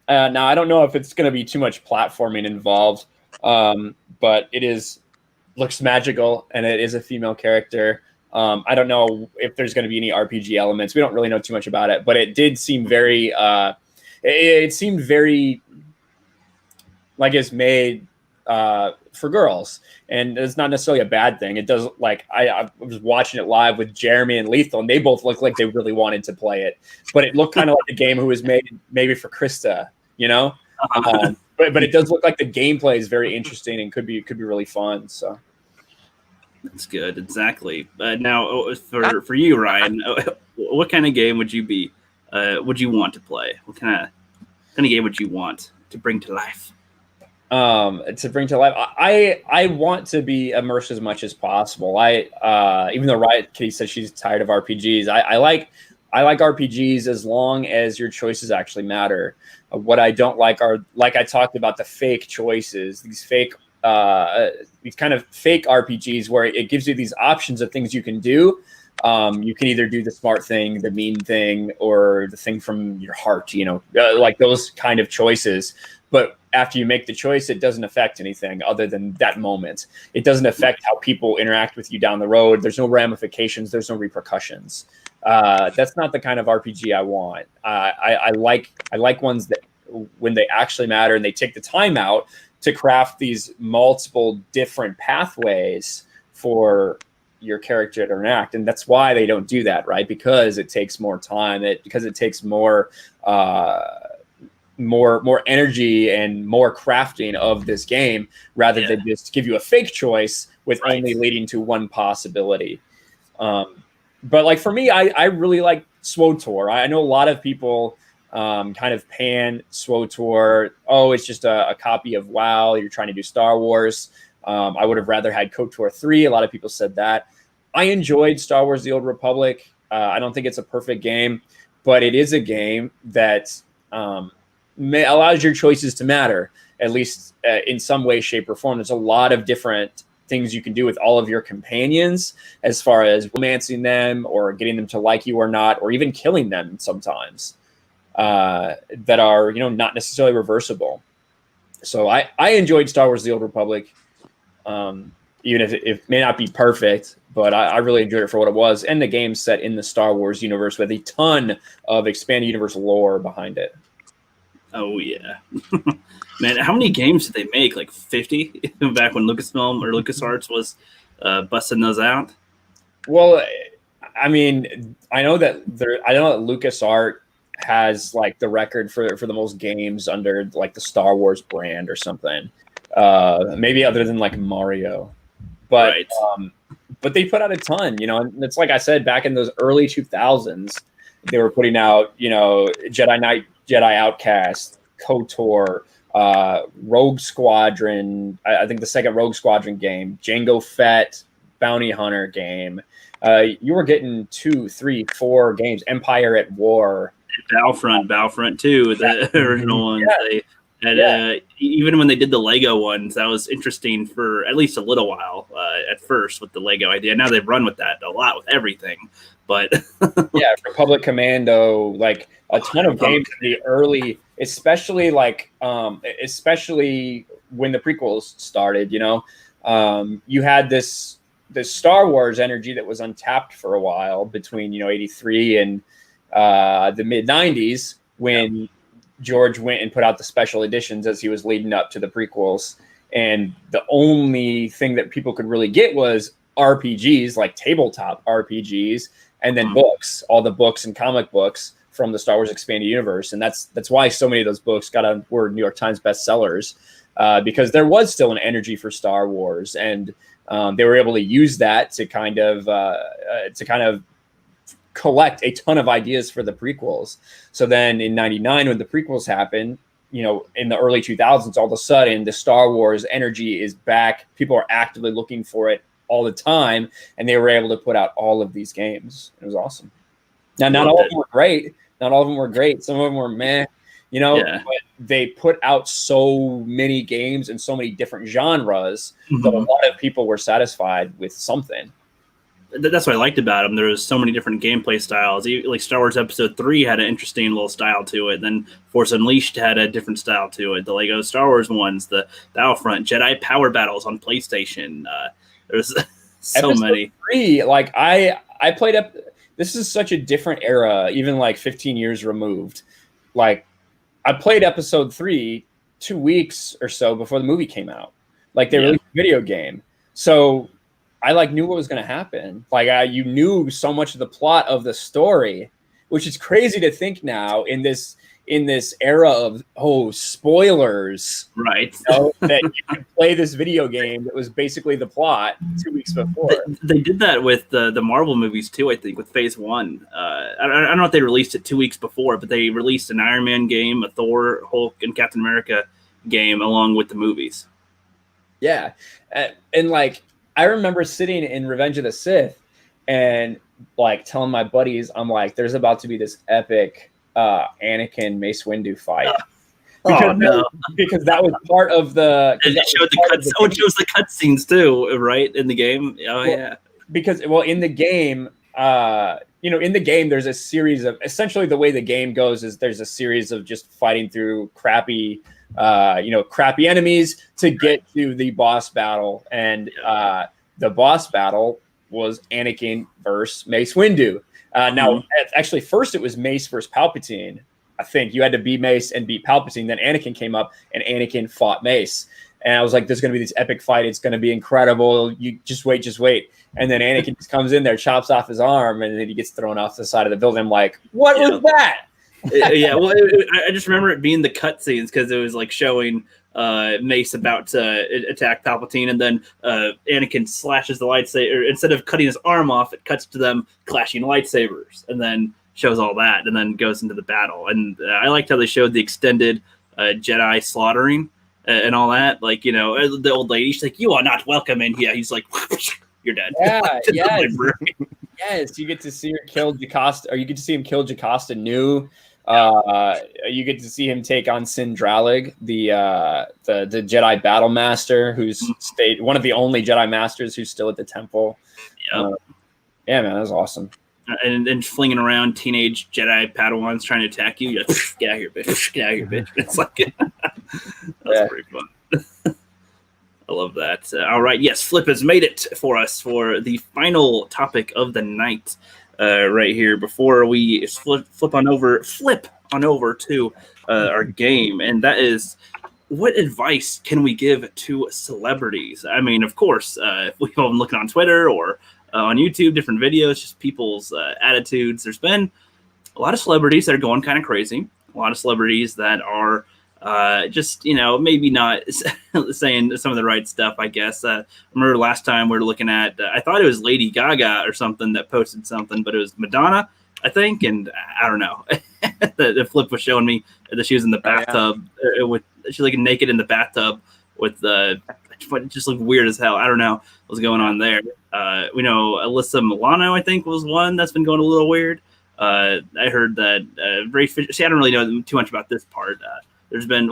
S6: I don't know if it's going to be too much platforming involved, but looks magical and it is a female character. I don't know if there's going to be any RPG elements. We don't really know too much about it, but it did seem very. It seemed very like it's made for girls, and it's not necessarily a bad thing. It does, like I was watching it live with Jeremy and Lethal, and they both looked like they really wanted to play it, but it looked kind of like a game who was made maybe for Krista, you know. But it does look like the gameplay is very interesting and could be really fun. So
S5: that's good. Exactly. Now, for you, Ryan, what kind of game would you want to play? What kind of game would you want to bring to life?
S6: To bring to life, I want to be immersed as much as possible. Even though Riot Kitty says she's tired of RPGs, I like RPGs as long as your choices actually matter. What I don't like are, like I talked about, the fake choices, these kind of fake RPGs where it gives you these options of things you can do. You can either do the smart thing, the mean thing, or the thing from your heart, like those kind of choices. But after you make the choice, it doesn't affect anything other than that moment. It doesn't affect how people interact with you down the road. There's no ramifications. There's no repercussions. That's not the kind of RPG I want. I like ones that, when they actually matter and they take the time out to craft these multiple different pathways for your character to interact. And that's why they don't do that, right? Because it takes more time. Because it takes more energy and more crafting of this game, rather than just give you a fake choice with only leading to one possibility. But like for me, I really like SWTOR. I know a lot of people kind of pan SWTOR. Oh, it's just a copy of WoW. You're trying to do Star Wars. I would have rather had KOTOR 3. A lot of people said that. I enjoyed Star Wars: The Old Republic. I don't think it's a perfect game, but it is a game that allows your choices to matter, at least in some way, shape, or form. There's a lot of different things you can do with all of your companions, as far as romancing them or getting them to like you or not, or even killing them sometimes, that are, not necessarily reversible. So I enjoyed Star Wars: The Old Republic, even if it may not be perfect, but I really enjoyed it for what it was. And the game's set in the Star Wars universe with a ton of expanded universe lore behind it.
S5: Oh yeah, man! How many games did they make? Like 50 back when Lucasfilm or LucasArts was busting those out.
S6: Well, I mean, I know that LucasArts has like the record for the most games under like the Star Wars brand or something. Maybe other than like Mario, but
S5: right.
S6: But they put out a ton, and it's like I said, back in those early 2000s, they were putting out, Jedi Knight, Jedi Outcast, KOTOR, Rogue Squadron. I think the second Rogue Squadron game, Jango Fett, Bounty Hunter game. You were getting 2, 3, 4 games. Empire at War,
S5: Battlefront 2, the original ones. Yeah. They had, even when they did the Lego ones, that was interesting for at least a little while at first with the Lego idea. Now they've run with that a lot with everything. But
S6: yeah, Republic Commando, like a ton of games in the early, especially especially when the prequels started, you had this Star Wars energy that was untapped for a while between, 83 and the mid 90s, when George went and put out the special editions as he was leading up to the prequels. And the only thing that people could really get was RPGs, like tabletop RPGs, and then books, all the books and comic books from the Star Wars Expanded Universe. And that's why so many of those books were New York Times bestsellers, because there was still an energy for Star Wars, and they were able to use that to kind of collect a ton of ideas for the prequels. So then in '99, when the prequels happened, in the early 2000s, all of a sudden the Star Wars energy is back. People are actively looking for it all the time, and they were able to put out all of these games. It was awesome. Now, not all of them were great. Not all of them were great. Some of them were meh, but they put out so many games and so many different genres that a lot of people were satisfied with something.
S5: That's what I liked about them. There was so many different gameplay styles. Like Star Wars Episode 3 had an interesting little style to it. Then Force Unleashed had a different style to it. The Lego Star Wars ones, the Battlefront, Jedi Power Battles on PlayStation. There's so
S6: Episode
S5: many.
S6: 3, like I played up. This is such a different era, even like 15 years removed. Like I played Episode 3 2 weeks or so before the movie came out. Like they released a video game, so I knew what was going to happen. You knew so much of the plot of the story, which is crazy to think now in this era of spoilers,
S5: right?
S6: That you could play this video game that was basically the plot 2 weeks before.
S5: They did that with the Marvel movies too. I think with Phase 1. I don't know if they released it 2 weeks before, but they released an Iron Man game, a Thor, Hulk, and Captain America game along with the movies.
S6: Yeah, and I remember sitting in Revenge of the Sith and telling my buddies, I'm like, there's about to be this epic Anakin Mace Windu fight. Because that was part of the.
S5: And it showed the cuts. It shows the cutscenes too, right, in the game.
S6: Because in the game, in the game, there's a series of essentially the way the game goes is there's a series of just fighting through crappy enemies to get to the boss battle, and the boss battle was Anakin versus Mace Windu. Now, actually, first it was Mace versus Palpatine. I think you had to beat Mace and beat Palpatine. Then Anakin came up, and Anakin fought Mace. And I was like, "There's going to be this epic fight. It's going to be incredible. You just wait." And then Anakin just comes in there, chops off his arm, and then he gets thrown off the side of the building. I'm like, "What was that?"
S5: Well, I just remember it being the cutscenes because it was showing Mace about to attack Palpatine, and then Anakin slashes the lightsaber. Instead of cutting his arm off, it cuts to them clashing lightsabers, and then shows all that, and then goes into the battle. And I liked how they showed the extended Jedi slaughtering and all that. The old lady, she's like, "You are not welcome in here." He's like, "You're dead."
S6: Yeah, yes. You get to see her kill Jocasta, or you get to see him kill Jocasta Nu. You get to see him take on Sindralig, the Jedi Battle Master, who's one of the only Jedi Masters who's still at the temple. Yeah, man, that was awesome.
S5: And then flinging around teenage Jedi Padawans trying to attack you. You're like, "Get out of here, bitch! Get out of here, bitch!" It's that's pretty fun. I love that. All right, yes, Flip has made it for us for the final topic of the night. Right here before we flip on over to our game, and that is, what advice can we give to celebrities? I mean, of course, if we've all been looking on Twitter or on YouTube, different videos, just people's attitudes. There's been a lot of celebrities that are going kind of crazy. A lot of celebrities that are just maybe not saying some of the right stuff, I guess. I remember last time we were looking at, I thought it was Lady Gaga or something that posted something, but it was Madonna, I think, and I don't know. the Flip was showing me that she was in the bathtub with, she's naked in the bathtub with it just looked weird as hell. I don't know what was going on there. We know Alyssa Milano, I think, was one that's been going a little weird. I heard that Ray Fisher, see, I don't really know too much about this part. There's been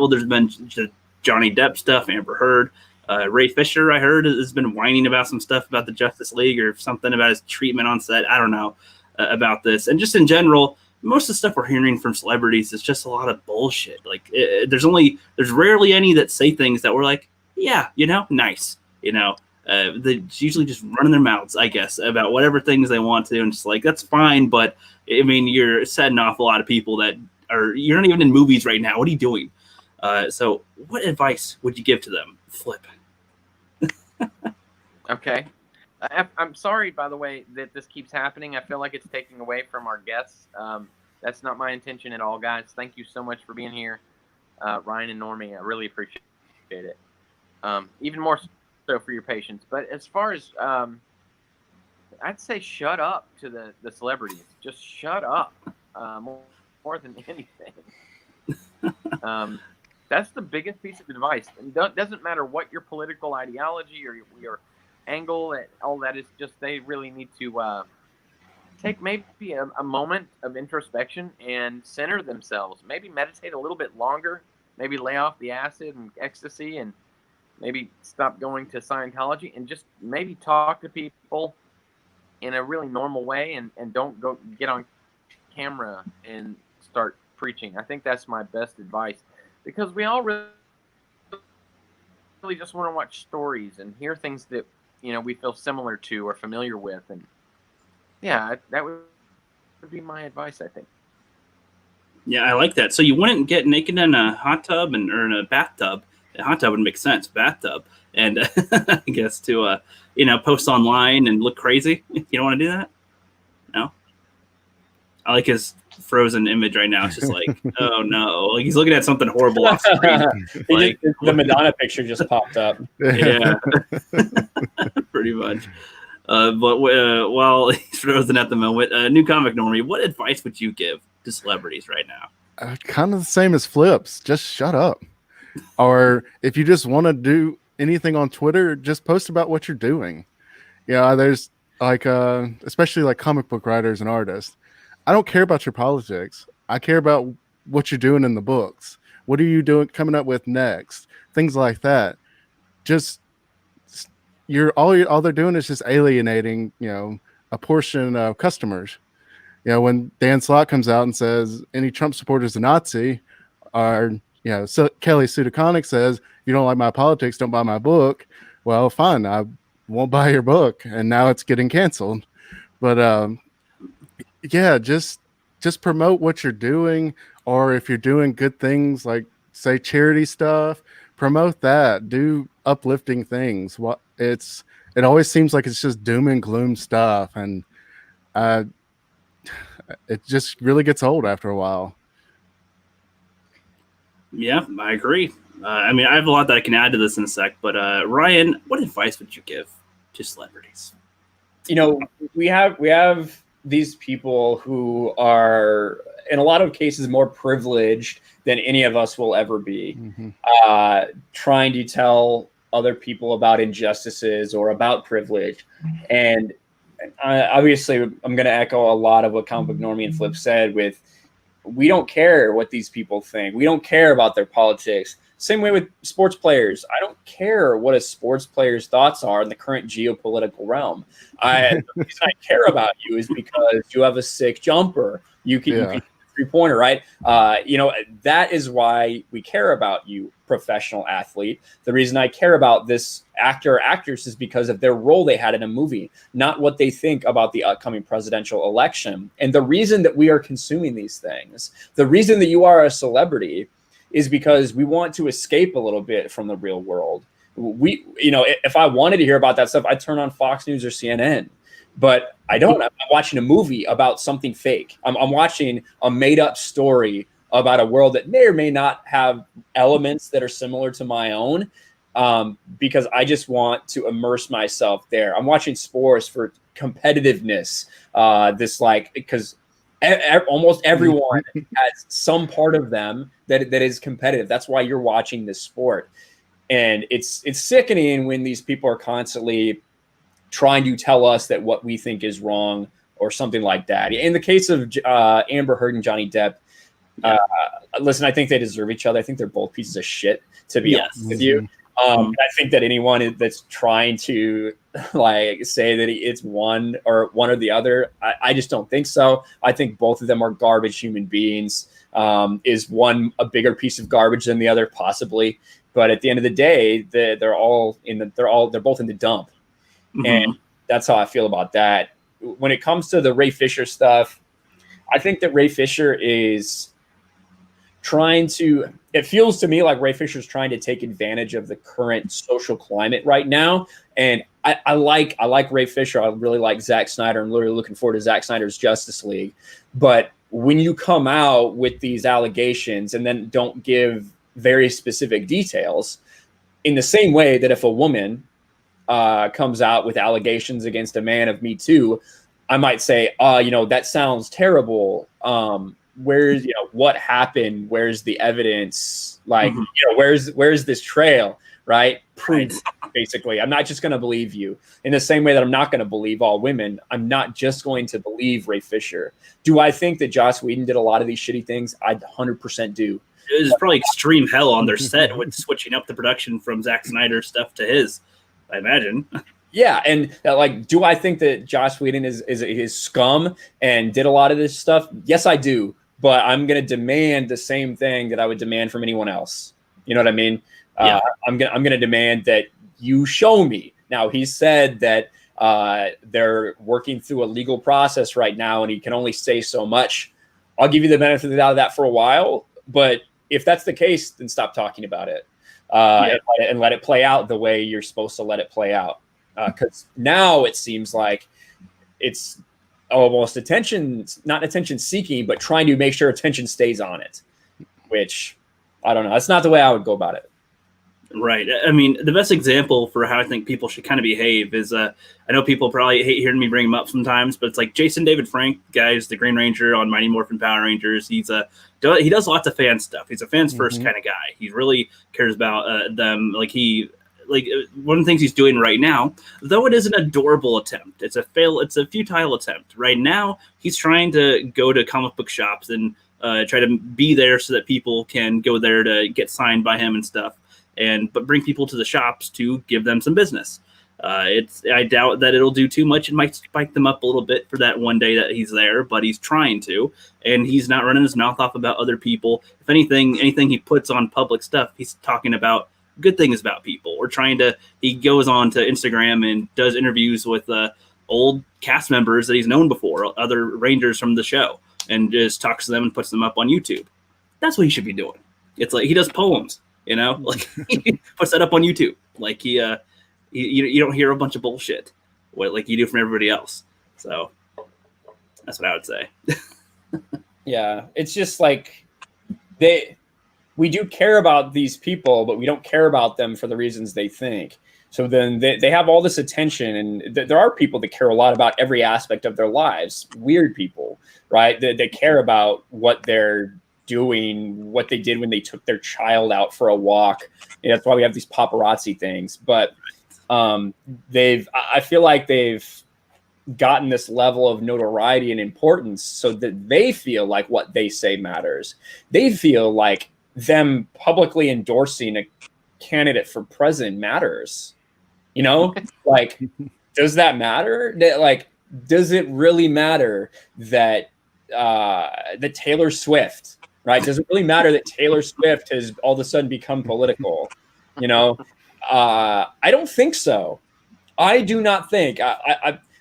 S5: Johnny Depp stuff, Amber Heard. Ray Fisher, I heard, has been whining about some stuff about the Justice League or something about his treatment on set. I don't know about this. And just in general, most of the stuff we're hearing from celebrities is just a lot of bullshit. There's rarely any that say things that we're like, yeah, nice. They usually just running their mouths, I guess, about whatever things they want to. And it's that's fine. But I mean, you're setting off a lot of people that you're not even in movies right now. What are you doing? So what advice would you give to them? Flip.
S7: Okay. I'm sorry, by the way, that this keeps happening. I feel like it's taking away from our guests. That's not my intention at all, guys. Thank you so much for being here, Ryan and Normie. I really appreciate it. Even more so for your patience. But as far as I'd say, shut up to the celebrities. Just shut up, more than anything. That's the biggest piece of advice. And doesn't matter what your political ideology or your angle, all that is just they really need to take maybe a moment of introspection and center themselves. Maybe meditate a little bit longer. Maybe lay off the acid and ecstasy, and maybe stop going to Scientology, and just maybe talk to people in a really normal way, and don't go get on camera and start preaching. I think that's my best advice, because we all really just want to watch stories and hear things that we feel similar to or familiar with, and yeah, that would be my advice, I think.
S5: Yeah, I like that. So you wouldn't get naked in a hot tub or in a bathtub. A hot tub would make sense, bathtub, and I guess to post online and look crazy. You don't want to do that? No. I like his frozen image right now. It's just like, oh no, like he's looking at something horrible off screen. Like
S6: the Madonna picture just popped up.
S5: Yeah, pretty much. But while he's frozen at the moment, new comic Normie, what advice would you give to celebrities right now?
S8: Kind of the same as Flips. Just shut up. Or if you just want to do anything on Twitter, just post about what you're doing. There's like, especially like comic book writers and artists. I don't care about your politics. I care about what you're doing in the books. What are you doing, coming up with next? Things like that. Just all they're doing is just alienating, a portion of customers. When Dan Slott comes out and says any Trump supporter is a Nazi, or so Kelly Sue DeConnick says, if you don't like my politics, don't buy my book. Well, fine, I won't buy your book, and now it's getting canceled. But yeah, just promote what you're doing, or if you're doing good things like say charity stuff, promote that. Do uplifting things. It always seems like it's just doom and gloom stuff, and it just really gets old after a while.
S5: Yeah, I agree. I mean, I have a lot that I can add to this in a sec, but Ryan, what advice would you give to celebrities?
S6: We have these people who are, in a lot of cases, more privileged than any of us will ever be, trying to tell other people about injustices or about privilege. And obviously, I'm going to echo a lot of what Comic Book Normie and Flip said with, we don't care what these people think. We don't care about their politics. Same way with sports players. I don't care what a sports player's thoughts are in the current geopolitical realm. The reason I care about you is because you have a sick jumper. You can three-pointer, right? That is why we care about you, professional athlete. The reason I care about this actor or actress is because of their role they had in a movie, not what they think about the upcoming presidential election. And the reason that we are consuming these things, the reason that you are a celebrity, is because we want to escape a little bit from the real world. If I wanted to hear about that stuff, I'd turn on Fox News or CNN. But I don't. I'm watching a movie about something fake. I'm watching a made-up story about a world that may or may not have elements that are similar to my own, because I just want to immerse myself there. I'm watching sports for competitiveness. Because almost everyone has some part of them that is competitive. That's why you're watching this sport. And it's sickening when these people are constantly trying to tell us that what we think is wrong or something like that. In the case of Amber Heard and Johnny Depp, listen, I think they deserve each other. I think they're both pieces of shit, to be honest with you. I think that anyone that's trying to say that it's one or the other, I just don't think so. I think both of them are garbage human beings. Is one a bigger piece of garbage than the other? Possibly. But at the end of the day, they're both in the dump. And that's how I feel about that. When it comes to the Ray Fisher stuff, I think that Ray Fisher is trying to. It feels to me like Ray Fisher's trying to take advantage of the current social climate right now, and I like Ray Fisher. I really like Zack Snyder. I'm literally looking forward to Zack Snyder's Justice League. But when you come out with these allegations and then don't give very specific details, in the same way that if a woman comes out with allegations against a man of Me Too, I might say, that sounds terrible. Where's, what happened? Where's the evidence? Like, where's this trail? Right? Proof, basically. I'm not just going to believe you. In the same way that I'm not going to believe all women, I'm not just going to believe Ray Fisher. Do I think that Joss Whedon did a lot of these shitty things? I 100% do.
S5: It was probably extreme hell on their set with switching up the production from Zack Snyder's stuff to his, I imagine.
S6: Yeah, and do I think that Joss Whedon is scum and did a lot of this stuff? Yes, I do. But I'm going to demand the same thing that I would demand from anyone else. You know what I mean?
S5: Yeah.
S6: I'm gonna demand that you show me. Now, he said that they're working through a legal process right now, and he can only say so much. I'll give you the benefit of the doubt of that for a while, but if that's the case, then stop talking about it and let it play out the way you're supposed to let it play out. Because now it seems like it's almost not attention seeking, but trying to make sure attention stays on it, which I don't know. That's not the way I would go about it.
S5: Right. I mean, the best example for how I think people should kind of behave is, I know people probably hate hearing me bring him up sometimes, but it's like Jason David Frank, guys, the Green Ranger on Mighty Morphin Power Rangers. He does lots of fan stuff. He's a fans first kind of guy. He really cares about them. One of the things he's doing right now, though it is an adorable attempt, it's a futile attempt. Right now, he's trying to go to comic book shops and try to be there so that people can go there to get signed by him and stuff, but bring people to the shops to give them some business. I doubt that it'll do too much. It might spike them up a little bit for that one day that he's there, but he's trying to, and he's not running his mouth off about other people. If anything he puts on public stuff, he's talking about good things about people, or he goes on to Instagram and does interviews with old cast members that he's known before, other Rangers from the show, and just talks to them and puts them up on YouTube. That's what he should be doing. It's like he does poems, like he puts that up on YouTube. Like you don't hear a bunch of bullshit like you do from everybody else. So that's what I would say.
S6: Yeah, it's just like we do care about these people, but we don't care about them for the reasons they think. So then they have all this attention, and there are people that care a lot about every aspect of their lives. Weird people, right? They care about what they're doing, what they did when they took their child out for a walk. And that's why we have these paparazzi things. But I feel like they've gotten this level of notoriety and importance so that they feel like what they say matters. They feel like them publicly endorsing a candidate for president matters. Does that matter? Does it really matter that Taylor Swift, right? Does it really matter that Taylor Swift has all of a sudden become political? I don't think so. I do not think.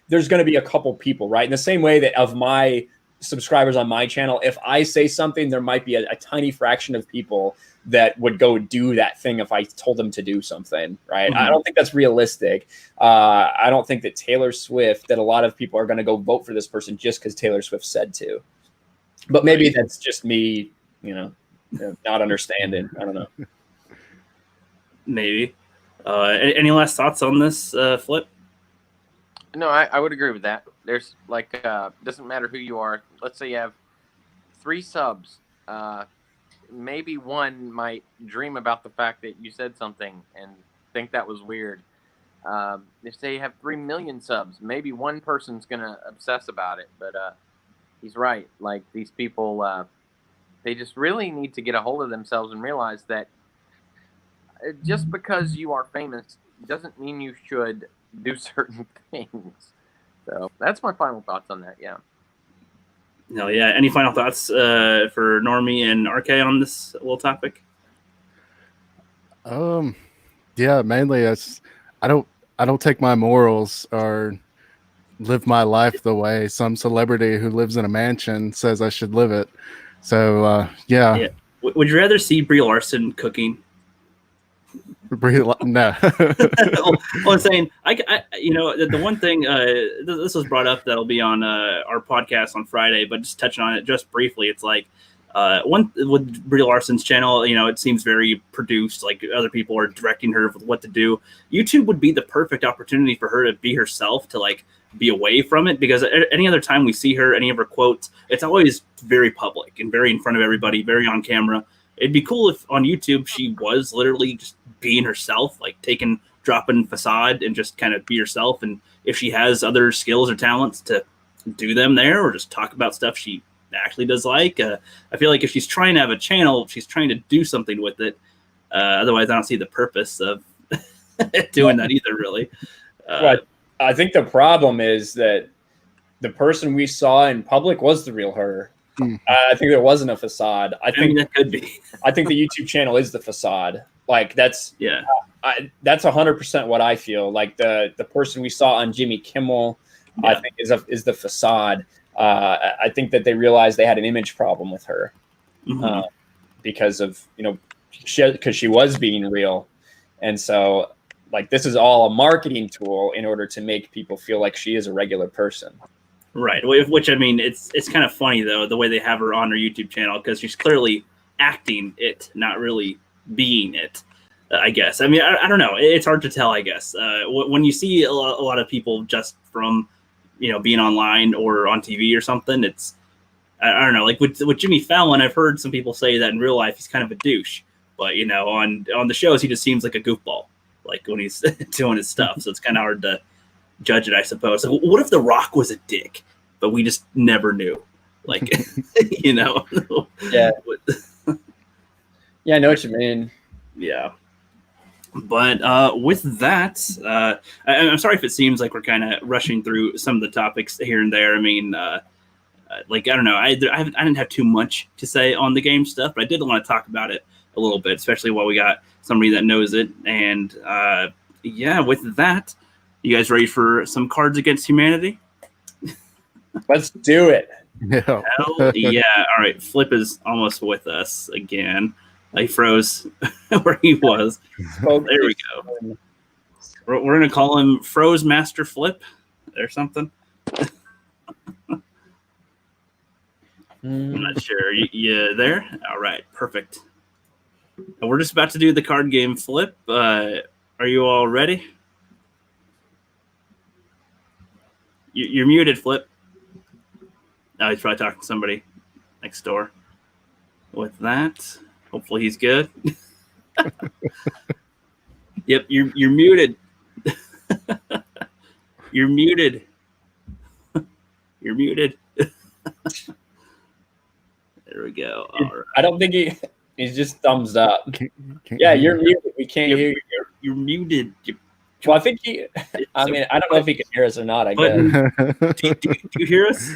S6: There's going to be a couple people, right? In the same way that of my subscribers on my channel, if I say something, there might be a tiny fraction of people that would go do that thing if I told them to do something, right? I don't think that's realistic. I don't think that Taylor Swift, that a lot of people are going to go vote for this person just because Taylor Swift said to. But maybe that's just me, not understanding. I don't know.
S5: Maybe. Any last thoughts on this, Flip?
S7: No, I would agree with that. There's doesn't matter who you are. Let's say you have 3 subs. Maybe one might dream about the fact that you said something and think that was weird. If say you have 3 million subs, maybe one person's gonna obsess about it. But he's right. Like, these people, they just really need to get a hold of themselves and realize that just because you are famous doesn't mean you should do certain things. So that's my final thoughts on that. Yeah.
S5: No, yeah. Any final thoughts for Normie and RK on this little topic?
S8: Yeah, mainly I don't take my morals or live my life the way some celebrity who lives in a mansion says I should live it. So yeah.
S5: Would you rather see Brie Larson cooking?
S8: No.
S5: Well, I'm saying, the one thing, this was brought up that'll be on our podcast on Friday, but just touching on it just briefly, it's like one with Brie Larson's channel, it seems very produced, like other people are directing her with what to do. YouTube would be the perfect opportunity for her to be herself, to like be away from it, because any other time we see her, any of her quotes, it's always very public and very in front of everybody, very on camera. It'd be cool if on YouTube she was literally just being herself, like dropping facade and just kind of be herself. And if she has other skills or talents, to do them there, or just talk about stuff she actually does like. I feel like if she's trying to have a channel, she's trying to do something with it. Otherwise, I don't see the purpose of doing that either, really.
S6: But I think the problem is that the person we saw in public was the real her. I think there wasn't a facade. I think
S5: that could be.
S6: I think the YouTube channel is the facade. Like that's 100% what I feel. Like the person we saw on Jimmy Kimmel, I think is the facade. I think that they realized they had an image problem with her because of because she was being real, and so like this is all a marketing tool in order to make people feel like she is a regular person.
S5: Right. Which, I mean, it's kind of funny, though, the way they have her on her YouTube channel, because she's clearly acting it, not really being it, I guess. I mean, I don't know. It's hard to tell, I guess. When you see a lot of people just from, being online or on TV or something, it's, I don't know. Like with Jimmy Fallon, I've heard some people say that in real life he's kind of a douche. But, on the shows, he just seems like a goofball, like when he's doing his stuff. So it's kind of hard to judge it, I suppose. So what if The Rock was a dick, but we just never knew? Like,
S6: Yeah. Yeah, I know what you mean.
S5: Yeah. But with that, I'm sorry if it seems like we're kind of rushing through some of the topics here and there. I mean, I don't know. I didn't have too much to say on the game stuff, but I did want to talk about it a little bit, especially while we got somebody that knows it. And with that, you guys ready for some Cards Against Humanity?
S6: Let's do it.
S8: Yeah.
S5: Hell yeah. All right. Flip is almost with us again. He froze where he was. There we go. We're going to call him Froze Master Flip or something. I'm not sure. You there? All right. Perfect. We're just about to do the card game Flip. Are you all ready? You're muted, Flip. Oh, he's probably talking to somebody next door. With that, hopefully he's good. Yep, you're muted. You're muted. You're muted. There we go. All right.
S6: I don't think he's just thumbs up. You're muted. We can't hear you.
S5: You're muted.
S6: Well, I think I mean, I don't know if he can hear us or not. I guess.
S5: Do you hear us?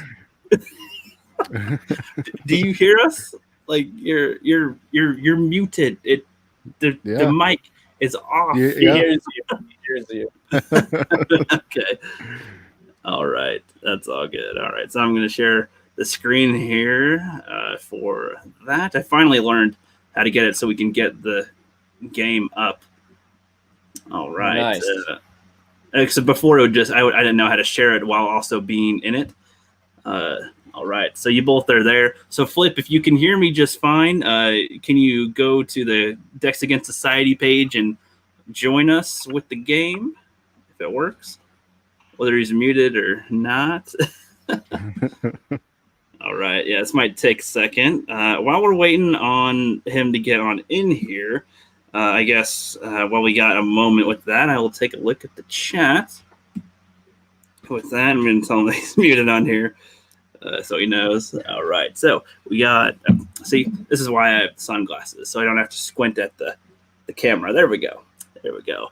S5: Do you hear us? Like you're muted. The mic is off.
S8: Yeah.
S6: He hears you. He hears you.
S5: Okay. All right. That's all good. All right. So I'm going to share the screen here for that. I finally learned how to get it so we can get the game up. All right.
S6: Nice.
S5: So before it would just, I didn't know how to share it while also being in it. All right. So you both are there. So Flip, if you can hear me just fine, can you go to the Decks Against Society page and join us with the game, if it works, whether he's muted or not. All right. Yeah, this might take a second. While we're waiting on him to get on in here, I guess while we got a moment with that, I will take a look at the chat. With that, I'm going to tell him he's muted on here so he knows. All right. So we got, see, this is why I have sunglasses, so I don't have to squint at the camera. There we go. There we go.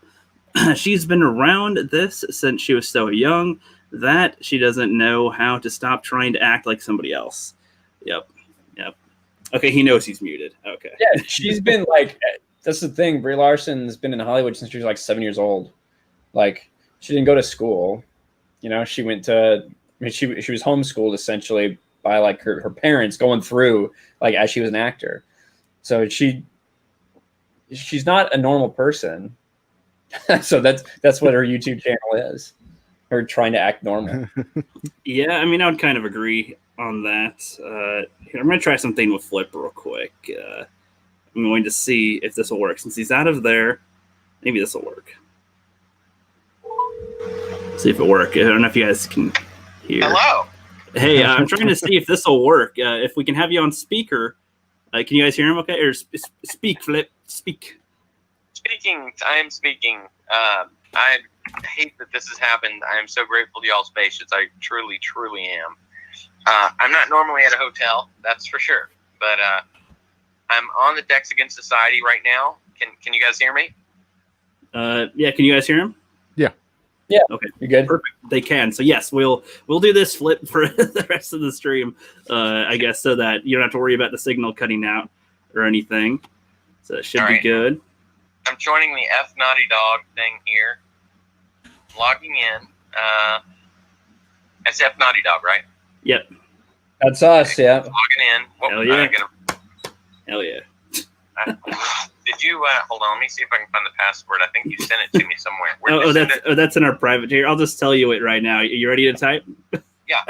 S5: She's been around this since she was so young that she doesn't know how to stop trying to act like somebody else. Yep. Okay, he knows he's muted. Okay.
S6: Yeah, she's been like, that's the thing. Brie Larson's been in Hollywood since she was like 7 years old. Like, she didn't go to school. She went to, she was homeschooled essentially by like her parents going through like as she was an actor. So she's not a normal person. So that's what her YouTube channel is. Her trying to act normal.
S5: Yeah, I mean, I would kind of agree on that. Here, I'm going to try something with Flip real quick. I'm going to see if this will work. Since he's out of there, maybe this will work. See if it works. I don't know if you guys can hear.
S9: Hello.
S5: Hey, I'm trying to see if this will work. If we can have you on speaker. Can you guys hear him okay? Or speak, Flip. Speak.
S9: Speaking. I am speaking. I hate that this has happened. I am so grateful to y'all's patience. I truly, truly am. I'm not normally at a hotel, that's for sure. But I'm on the Decks Against Society right now. Can you guys hear me?
S5: Yeah, can you guys hear him?
S6: Yeah.
S5: Okay.
S6: You good?
S5: Perfect. They can. So yes, we'll do this Flip for the rest of the stream, I guess, so that you don't have to worry about the signal cutting out or anything. So it should be good.
S9: I'm joining the F Naughty Dog thing here. Logging in. It's F Naughty Dog, right?
S5: Yep.
S6: That's us, yeah.
S9: Logging in. Whoa,
S5: Hell yeah.
S9: I'm gonna,
S5: Hell yeah.
S9: did you hold on? Let me see if I can find the password. I think you sent it to me somewhere. Where did you send it?
S5: That's in our private here. I'll just tell you it right now. You ready to type?
S9: Yeah.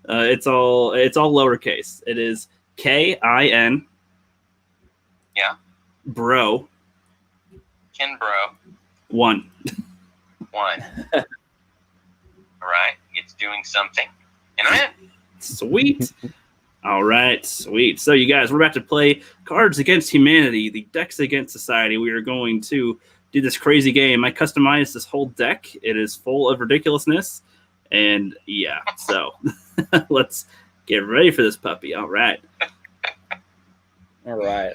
S5: It's all lowercase. It is KIN.
S9: Yeah.
S5: Bro.
S9: Ken Bro
S5: 1.
S9: 1. All right. It's doing something. And I'm in.
S5: Sweet. All right, sweet. So you guys, we're about to play Cards Against Humanity, the Decks Against Society. We are going to do this crazy game. I customized this whole deck. It is full of ridiculousness. And yeah, so let's get ready for this puppy. All right.
S6: All right.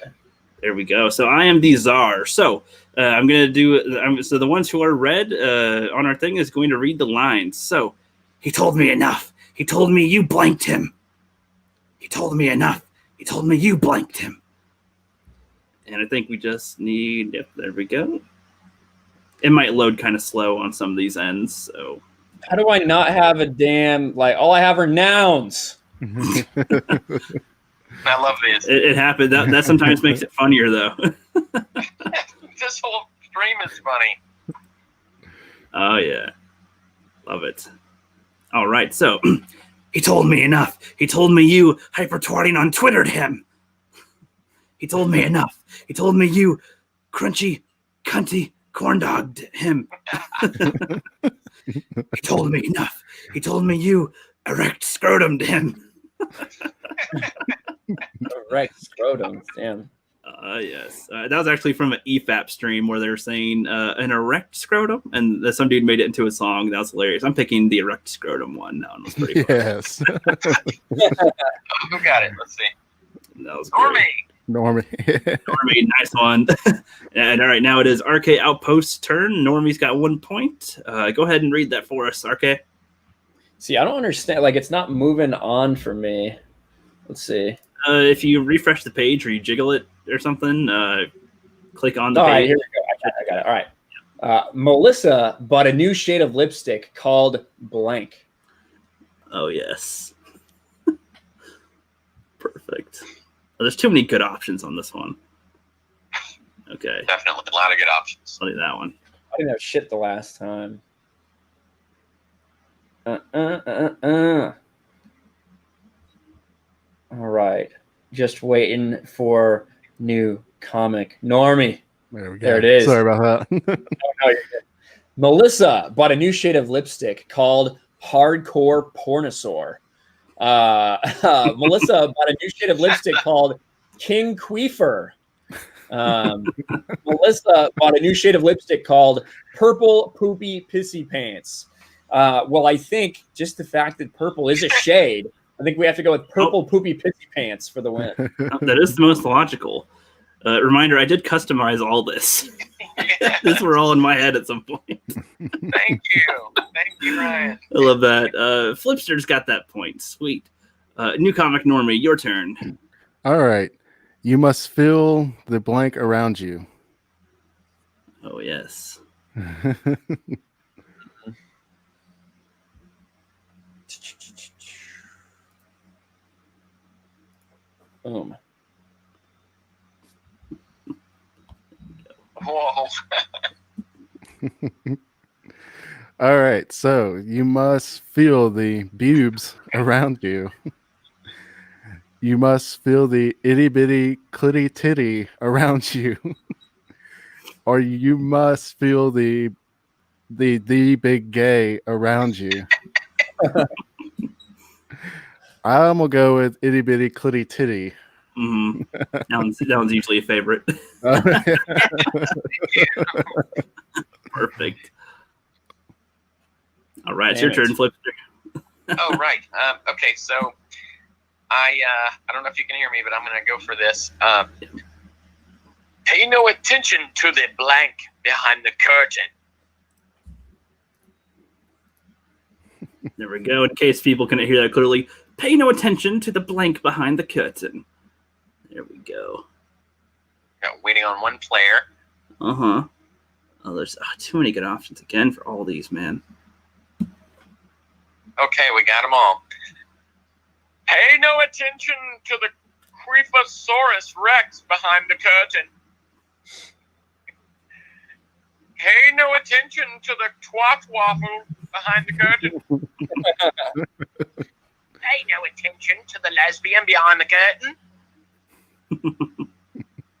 S5: There we go. So I am the czar. So I'm going to do, so the ones who are red on our thing is going to read the lines. So he told me enough. He told me you blanked him. He told me enough. He told me you blanked him. And I think we just need, yep, there we go. It might load kind of slow on some of these ends. So
S6: How do I not have a damn, like, all I have are nouns?
S9: I love this.
S5: it happened. That sometimes makes it funnier, though.
S9: This whole stream is funny.
S5: Oh, yeah. Love it. All right. So he told me enough. He told me you hyper-twatting on Twittered him. He told me enough. He told me you crunchy, cunty, corn-dogged him. He told me enough. He told me you erect scrotumed him.
S6: Erect scrotum, damn.
S5: Yes. That was actually from an EFAP stream where they were saying an erect scrotum, and some dude made it into a song. That was hilarious. I'm picking the erect scrotum one. That one was pretty fun.
S8: Yes.
S9: Who got it? Let's see.
S5: That was great.
S9: Normie.
S5: Normie, nice one. And all right, now it is RK Outpost's turn. Normie's got 1 point. Go ahead and read that for us, RK.
S6: See, I don't understand. Like, it's not moving on for me. Let's see.
S5: If you refresh the page or you jiggle it or something, click on the
S6: All
S5: page.
S6: right, here we go. I got it. All right. Melissa bought a new shade of lipstick called blank.
S5: Oh, yes. Perfect. Oh, there's too many good options on this one. Okay.
S9: Definitely a lot of good options.
S5: I'll do that one.
S6: I didn't have shit the last time. All right. Just waiting for new comic. Normie.
S8: There we go.
S6: There it is.
S8: Sorry about that.
S6: No, you're good. Melissa bought a new shade of lipstick called Hardcore Pornosaur. Melissa bought a new shade of lipstick called King Queefer. Melissa bought a new shade of lipstick called Purple Poopy Pissy Pants. Well, I think just the fact that purple is a shade, I think we have to go with Purple Poopy Pissy Pants for the win.
S5: That is the most logical. Reminder, I did customize all this. These were all in my head at some point.
S9: Thank you. Thank you, Ryan.
S5: I love that. Flipster's got that point. Sweet. New comic Normie, your turn.
S8: All right. You must fill the blank around you.
S5: Oh, yes.
S6: Boom.
S9: Whoa.
S8: All right, so you must feel the boobs around you. You must feel the itty bitty clitty titty around you. Or you must feel the big gay around you. I'm gonna go with itty bitty clitty titty.
S5: Mm-hmm. That one's usually a favorite. Perfect. All right, it's your turn, Flip.
S9: Oh, right. Okay, so I don't know if you can hear me, but I'm going to go for this. Pay no attention to the blank behind the curtain.
S5: There we go. In case people couldn't hear that clearly, pay no attention to the blank behind the curtain. There we go.
S9: Waiting on one player.
S5: Uh-huh. Oh, there's too many good options again for all these, man.
S9: Okay, we got them all. Pay no attention to the Creeposaurus Rex behind the curtain. Pay no attention to the Twat Waffle behind the curtain. Pay no attention to the lesbian behind the curtain.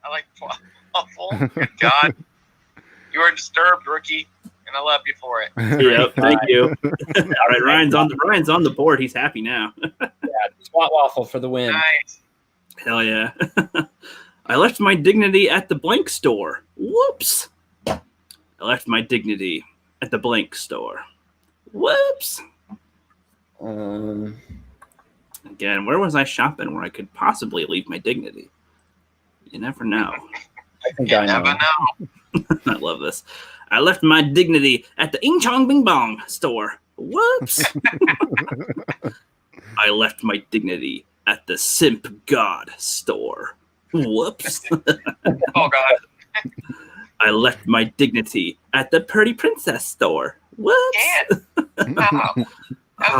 S9: I like Twat Waffle. Good God. You are disturbed, rookie, and I love you for it.
S5: Yep, thank you. All right, Ryan's on the board. He's happy now.
S6: Twat Waffle for the win.
S9: Nice.
S5: Hell yeah. I left my dignity at the blank store. Whoops. I left my dignity at the blank store. Whoops. Again, where was I shopping where I could possibly leave my dignity? You never know.
S6: I think I know.
S9: Never know.
S5: I love this. I left my dignity at the Ing Chong Bing Bong store. Whoops. I left my dignity at the Simp God store. Whoops.
S9: Oh, God.
S5: I left my dignity at the Pretty Princess store. Whoops.
S9: Oh,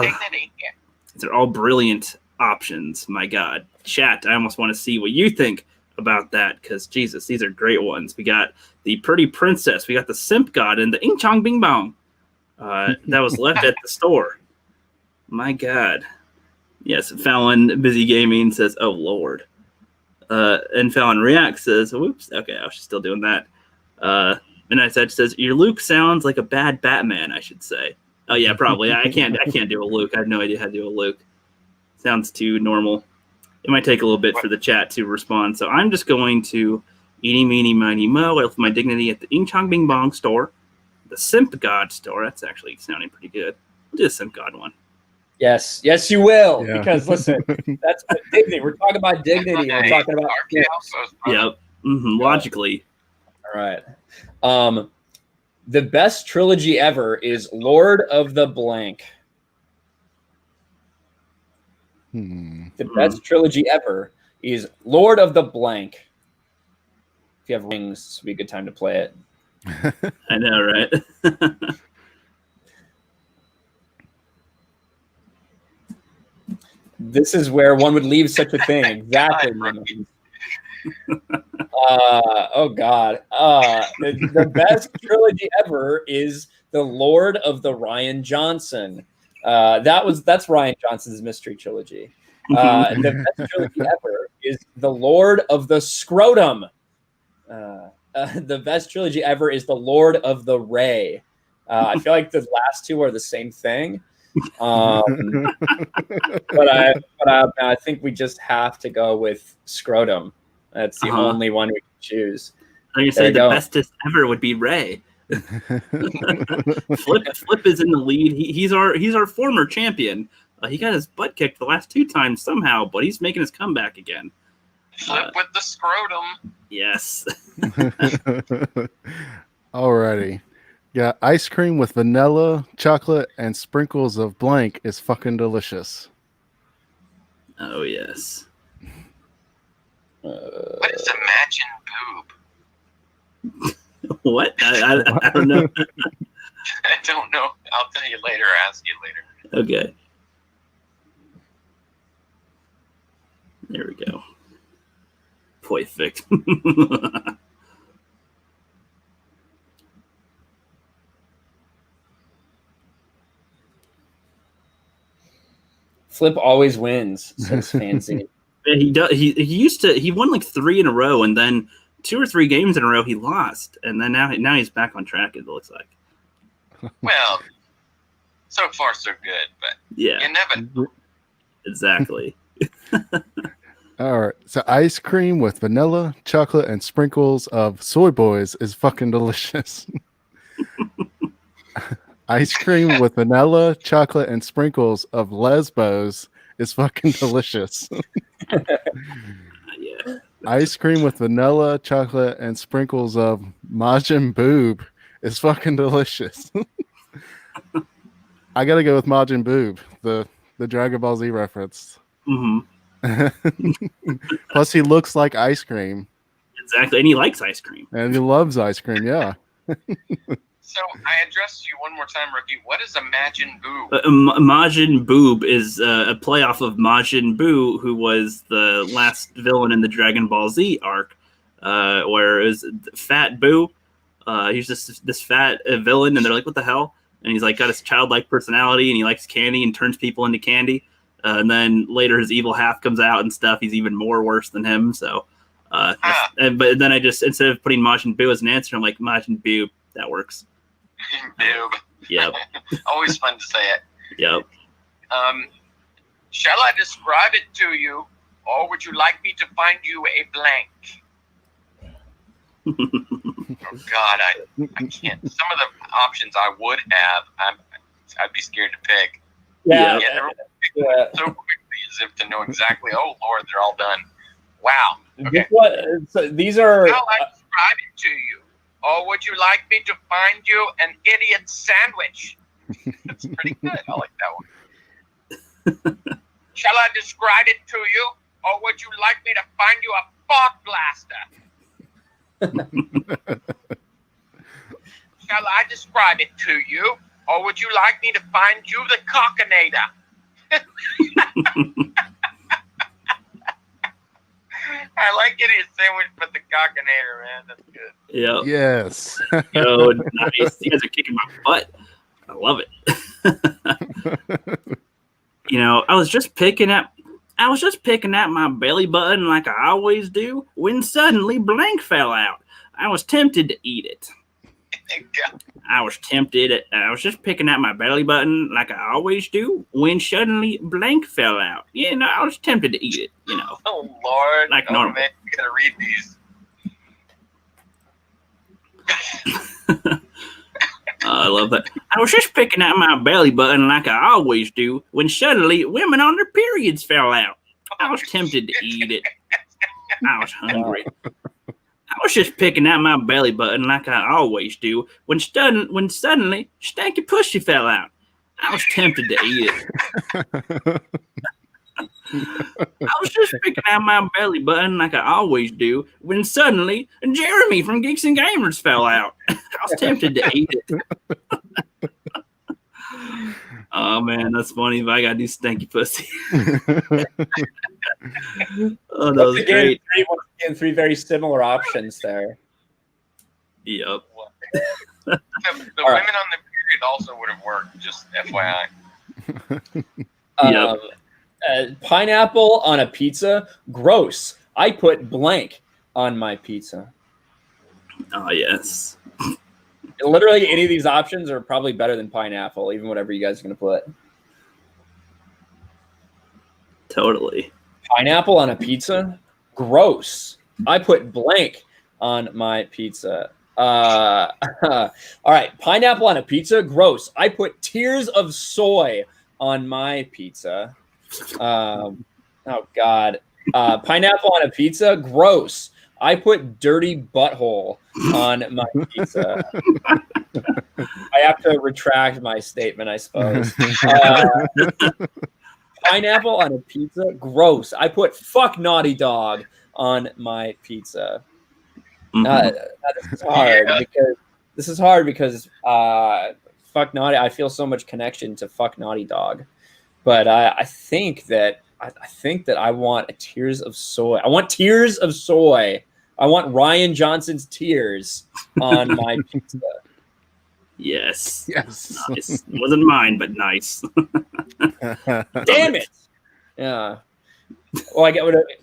S9: dignity. Yeah.
S5: These are all brilliant options. My God. Chat, I almost want to see what you think about that because, Jesus, these are great ones. We got the Pretty Princess. We got the Simp God and the Ing Chong Bing Bong. That was left at the store. My God. Yes, Fallon Busy Gaming says, oh, Lord. And Fallon React says, whoops. Okay, I was still doing that. Midnight Edge says, your Luke sounds like a bad Batman, I should say. Oh, yeah, probably. I can't do a Luke. I have no idea how to do a Luke. Sounds too normal. It might take a little bit for the chat to respond. So I'm just going to eeny, meeny, miny, mo. I left my dignity at the Ing Chong Bing Bong store. The Simp God store. That's actually sounding pretty good. We'll do the Simp God one.
S6: Yes, you will.
S8: Yeah.
S6: Because listen, that's dignity. We're talking about dignity. We're talking about.
S5: Yep. Mm-hmm. Logically.
S6: All right. The best trilogy ever is Lord of the Blank. The best trilogy ever is Lord of the Blank. If you have rings, this would be a good time to play it.
S5: I know, right?
S6: This is where one would leave such a thing. Exactly. Oh God. The best trilogy ever is the Lord of the Ryan Johnson. That's Ryan Johnson's mystery trilogy. The best trilogy ever is the Lord of the Scrotum. The best trilogy ever is the Lord of the Ray. I feel like the last two are the same thing. But I think we just have to go with Scrotum. That's the only one we can choose.
S5: Like you said, the bestest ever would be Ray. Flip is in the lead. He's our former champion. He got his butt kicked the last 2 times somehow, but he's making his comeback again.
S9: Flip with the scrotum.
S5: Yes.
S8: Alrighty. Yeah, ice cream with vanilla, chocolate, and sprinkles of blank is fucking delicious.
S5: Oh, yes.
S9: What is a matching boob?
S5: What? I don't know.
S9: I don't know. I'll tell you later. Ask you later.
S5: Okay. There we go. Perfect.
S6: Flip always wins, says Fancy.
S5: Yeah, he does. He won like 3 in a row, and then 2 or 3 games in a row he lost, and then now he's back on track. It looks like.
S9: Well, so far so good, but
S5: Yeah,
S9: you never.
S5: exactly.
S8: All right. So ice cream with vanilla, chocolate, and sprinkles of soy boys is fucking delicious. Ice cream with vanilla, chocolate, and sprinkles of Lesbos is fucking delicious.
S5: Yeah.
S8: Ice cream with vanilla, chocolate, and sprinkles of Majin Boob is fucking delicious. I gotta go with Majin Boob, the Dragon Ball Z reference.
S5: Mm-hmm.
S8: Plus, he looks like ice cream.
S5: Exactly, and he likes ice cream.
S8: And he loves ice cream, yeah.
S9: So I addressed you one more time, Rookie. What is a Majin Buu?
S5: Majin Boob is a playoff of Majin Buu, who was the last villain in the Dragon Ball Z arc, where it was Fat Buu. He's just this fat villain, and they're like, "What the hell?" And he's like got his childlike personality, and he likes candy and turns people into candy. And then later, his evil half comes out and stuff. He's even more worse than him. So, but then I just instead of putting Majin Buu as an answer, I'm like Majin Buu. That works.
S9: Boob.
S5: Yep.
S9: Always fun to say it.
S5: Yep.
S9: Shall I describe it to you, or would you like me to find you a blank? Oh God, I can't. Some of the options I would have, I'd be scared to pick.
S6: Yeah.
S9: So quickly as if to know exactly. Oh Lord, they're all done. Wow. Okay.
S6: So these are.
S9: Shall I describe it to you? Or would you like me to find you an idiot sandwich? That's pretty good. I like that one. Shall I describe it to you? Or would you like me to find you a fog blaster? Shall I describe it to you? Or would you like me to find you the cockinator? I like getting a sandwich, but the cockinator, man, that's good.
S5: Yeah.
S8: Yes.
S5: Yo, nice. You guys are kicking my butt. I love it. I was just picking at my belly button like I always do when suddenly blank fell out. I was tempted to eat it. I was just picking at my belly button like I always do when suddenly blank fell out. I was tempted to eat it,
S9: Oh, Lord.
S5: Like normal.
S9: Man, you gotta read these.
S5: I love that. I was just picking at my belly button like I always do when suddenly women on their periods fell out. I was tempted to eat it. I was hungry. I was just picking at my belly button like I always do when suddenly stanky pussy fell out. I was tempted to eat it. I was just picking at my belly button like I always do when suddenly Jeremy from Geeks and Gamers fell out. I was tempted to eat it. Oh man, that's funny. If I gotta do stanky pussy. Oh, that was great.
S6: Three very similar options there.
S5: Yep.
S9: The women on the period also would have worked, just FYI.
S6: Pineapple on a pizza, gross. I put blank on my pizza.
S5: Oh yes.
S6: Literally, any of these options are probably better than pineapple, even whatever you guys are going to put.
S5: Totally.
S6: Pineapple on a pizza? Gross. I put blank on my pizza. All right. Pineapple on a pizza? Gross. I put tears of soy on my pizza. Oh, God. Pineapple on a pizza? Gross. I put dirty butthole on my pizza. I have to retract my statement, I suppose. Pineapple on a pizza? Gross. I put fuck Naughty Dog on my pizza. This is hard because fuck Naughty. I feel so much connection to fuck Naughty Dog, but I think that I want a tears of soy. I want tears of soy. I want Ryan Johnson's tears on my pizza.
S5: Yes.
S8: Yes.
S5: Nice. It wasn't mine, but nice.
S6: Damn it. Yeah. Well,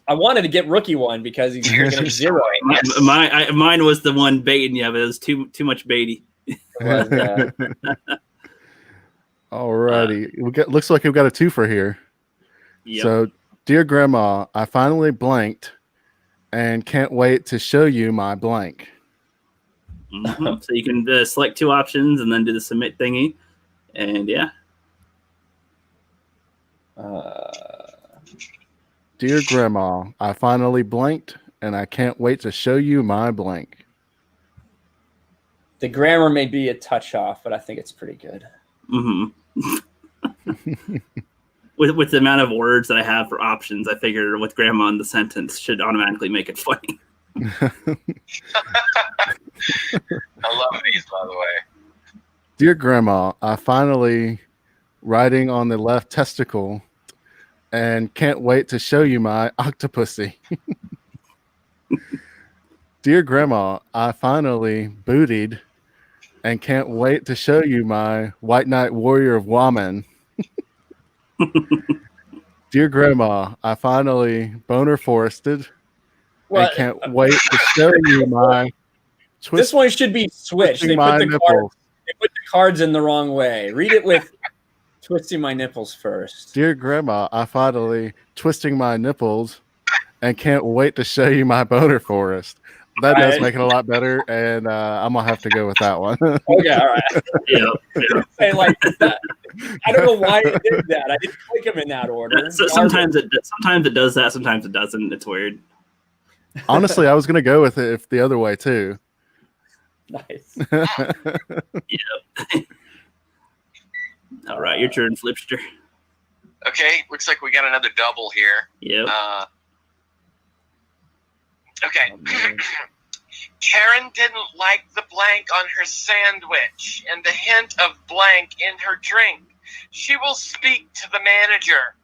S6: I wanted to get rookie one because he's going to 0.
S5: Mine was the one baiting you, but it was too much baity.
S6: It was, yeah.
S8: Alrighty, looks like we've got a twofer here.
S5: Yep.
S8: So, dear Grandma, I finally blanked and can't wait to show you my blank.
S5: So you can select 2 options and then do the submit thingy, and yeah.
S8: Dear Grandma, I finally blanked and I can't wait to show you my blank.
S6: The grammar may be a touch off, but I think it's pretty good.
S5: With the amount of words that I have for options, I figure with grandma in the sentence should automatically make it funny.
S9: I love these, by the way.
S8: Dear Grandma, I finally riding on the left testicle and can't wait to show you my octopusy. Dear Grandma, I finally bootied and can't wait to show you my White Knight Warrior of Woman. Dear Grandma, I finally boner forested and can't wait to show you my
S6: This one should be switched. They put the cards in the wrong way. Read it with twisting my nipples first.
S8: Dear Grandma, I finally twisting my nipples and can't wait to show you my boner forest. That does make it a lot better, and I'm gonna have to go with that one.
S6: Okay, all right. Say like that. I don't know why it did that. I didn't click them in that order.
S5: So sometimes it does that. Sometimes it doesn't. It's weird.
S8: Honestly, I was gonna go with it if the other way too.
S6: Nice.
S5: All right, your turn, Flipster.
S9: Okay, looks like we got another double here.
S5: Yep.
S9: Okay. Karen didn't like the blank on her sandwich and the hint of blank in her drink. She will speak to the manager.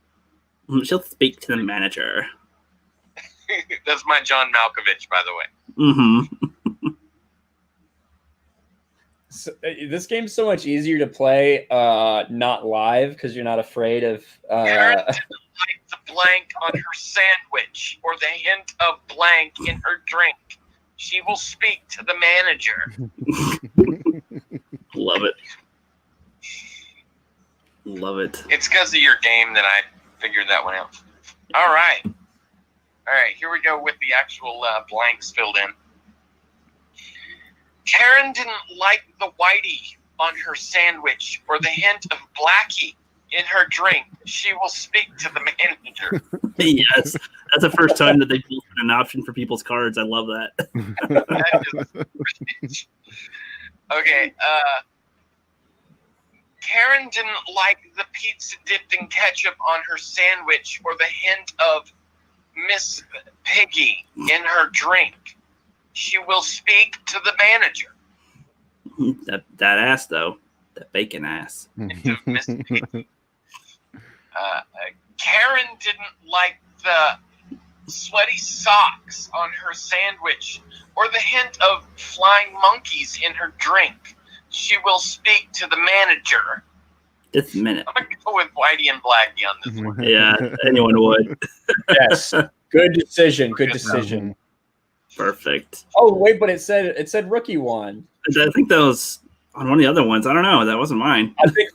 S5: She'll speak to the manager.
S9: That's my John Malkovich, by the way.
S6: So, this game's so much easier to play not live because you're not afraid of.
S9: Karen didn't like the blank on her sandwich or the hint of blank in her drink. She will speak to the manager.
S5: Love it. Love it.
S9: It's because of your game that I figured that one out. All right. All right, here we go with the actual blanks filled in. Karen didn't like the whitey on her sandwich or the hint of blackie in her drink. She will speak to the manager.
S5: Yes, that's the first time that they built an option for people's cards. I love that.
S9: Okay, Karen didn't like the pizza dipped in ketchup on her sandwich or the hint of Miss Piggy in her drink. She will speak to the manager.
S5: That ass, though. That bacon ass.
S9: Miss Piggy. Karen didn't like the sweaty socks on her sandwich or the hint of flying monkeys in her drink. She will speak to the manager.
S5: This minute.
S9: I'm going to go with Whitey and Blackie on this one.
S5: Yeah, anyone would.
S6: Yes. Good decision. Good decision.
S5: Perfect.
S6: Oh, wait, but it said rookie one.
S5: I think that was on one of the other ones. I don't know. That wasn't mine.
S6: I think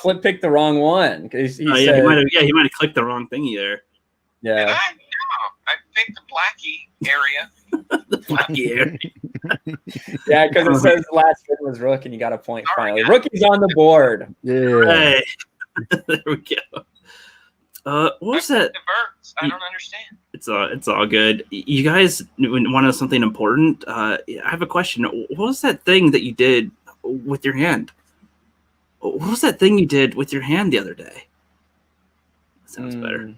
S6: Flip picked the wrong one. He
S5: he might have clicked the wrong thingy there.
S6: Yeah.
S9: No, I picked the Blackie area.
S5: The Blackie area.
S6: Yeah, because it says the last one was Rook, and you got a point finally. Rookie's on the board.
S8: Yeah.
S5: Hey. There we go. What was that?
S9: Diverts. I don't understand.
S5: It's all good. You guys want to know something important? I have a question. What was that thing that you did with your hand? What was that thing you did with your hand the other day? Sounds better.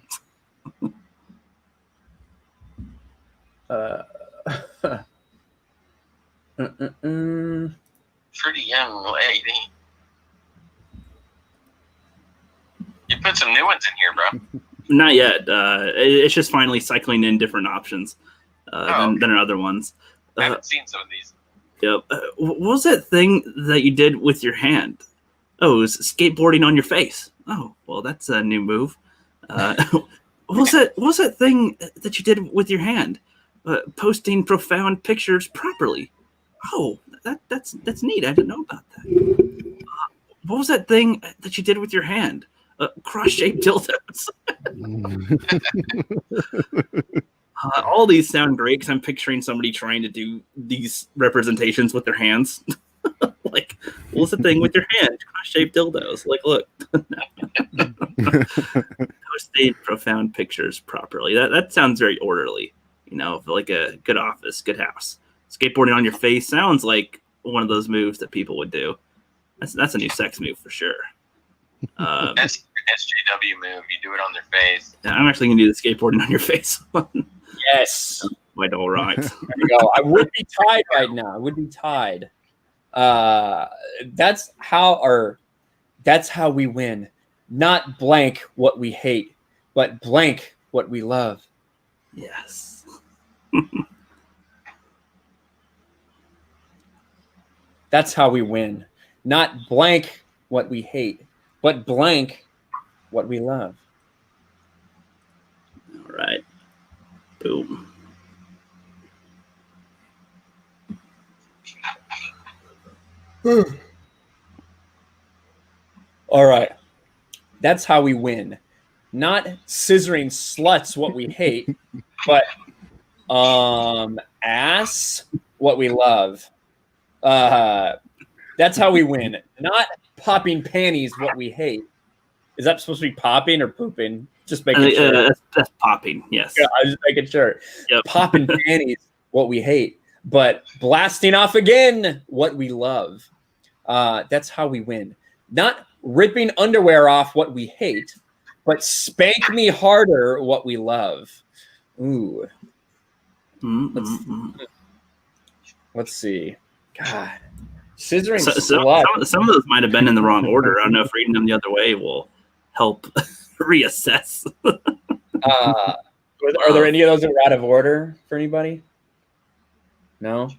S9: Pretty young lady. You put some new ones in here, bro.
S5: Not yet. It's just finally cycling in different options than our other ones.
S9: I haven't seen some of these.
S5: Yep. What was that thing that you did with your hand? Oh, it was skateboarding on your face. Oh, well, that's a new move. What was that? What was that thing that you did with your hand? Posting profound pictures properly. Oh, that's neat. I didn't know about that. What was that thing that you did with your hand? Cross-shaped dildos. All these sound great because I'm picturing somebody trying to do these representations with their hands. Like, what's the thing with your hand? Cross-shaped dildos. Like, look. Posting profound pictures properly. That sounds very orderly. You know, like a good office, good house. Skateboarding on your face sounds like one of those moves that people would do. That's a new sex move for sure.
S9: That's SJW move. You do it on their face.
S5: I'm actually gonna do the skateboarding on your face.
S6: Yes.
S5: Quite all right.
S6: There we go. I would be tied right now. I would be tied. That's how we win. Not blank what we hate, but blank what we love.
S5: Yes.
S6: That's how we win. Not blank what we hate, but blank what we love.
S5: All right. Boom.
S6: All right. That's how we win. Not scissoring sluts what we hate, but ass what we love. That's how we win. Not popping panties what we hate. Is that supposed to be popping or pooping? Just making sure.
S5: That's popping, yes.
S6: Yeah, I was just making sure.
S5: Yep.
S6: Popping panties what we hate, but blasting off again what we love. That's how we win. Not ripping underwear off what we hate, but spank me harder what we love. Ooh. Let's see. God. Scissoring
S5: some of those might have been in the wrong order. I don't know if reading them the other way will help reassess.
S6: Are there any of those that are out of order for anybody? No?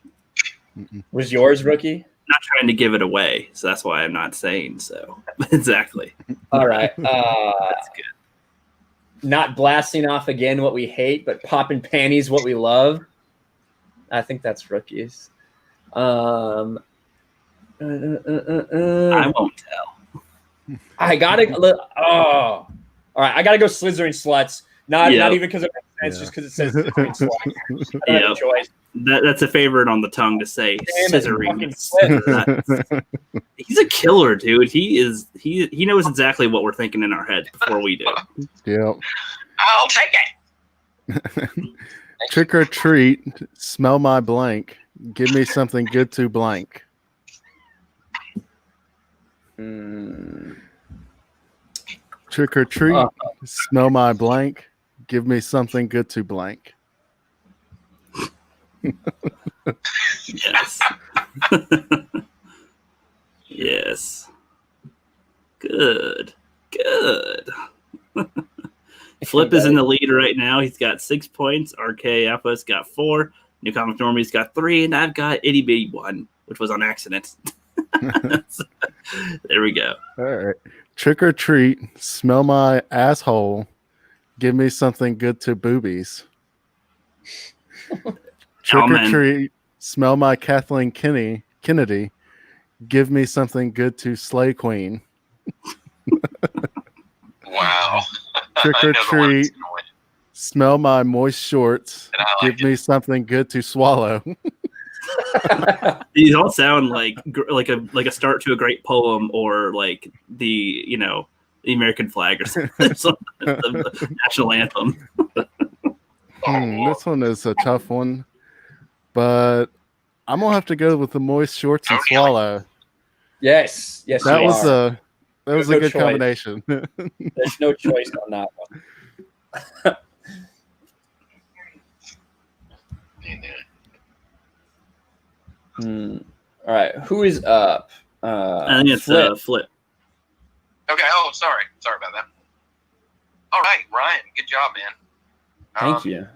S6: Was yours, Rookie?
S5: Not trying to give it away, so that's why I'm not saying so. Exactly.
S6: All right.
S5: That's good.
S6: Not blasting off again what we hate, but popping panties what we love. I think that's Rookie's.
S5: I won't tell.
S6: I gotta. All right. I gotta go scissoring sluts. Not even because it makes sense, just because it says scissoring sluts. I don't have a choice.
S5: That's a favorite on the tongue to say. Scissoring. He's a killer, dude. He knows exactly what we're thinking in our heads before we do.
S8: Yep.
S9: I'll take it.
S8: Trick or treat, smell my blank. Give me something good to blank. Trick or treat, smell my blank. Give me something good to blank.
S5: Yes. Yes. Good. Flip is in the lead right now. He's got 6 points. RK Alpha's got 4. New Comic Normie's got 3. And I've got itty bitty 1, which was on accident. So, there we go.
S8: All right. Trick or treat, smell my asshole. Give me something good to boobies. Trick or treat, smell my Kathleen Kennedy. Give me something good to Slay Queen.
S9: Wow.
S8: Trick or treat, smell my moist shorts. Give me something good to swallow.
S5: These all sound like a start to a great poem, or like the the American flag or something, the national anthem.
S8: This one is a tough one, but I'm gonna have to go with the moist shorts and swallow.
S6: Yes,
S8: that was a good combination.
S6: There's no choice on that one. All right, who is up?
S5: I think it's Flip.
S9: Okay. Oh, sorry about that. All right, Ryan. Good job, man.
S6: Thank you.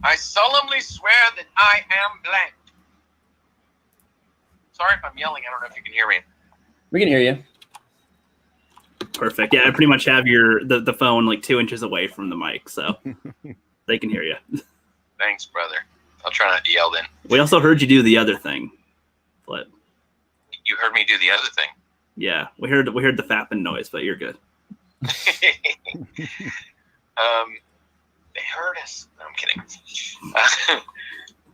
S9: I solemnly swear that I am blank. Sorry if I'm yelling. I don't know if you can hear me.
S6: We can hear you.
S5: Perfect. Yeah, I pretty much have the phone like 2 inches away from the mic, so they can hear you.
S9: Thanks, brother. I'll try not to yell then.
S5: We also heard you do the other thing, Flip.
S9: You heard me do the other thing.
S5: Yeah, we heard the fapping noise, but you're good.
S9: They heard us. No, I'm kidding.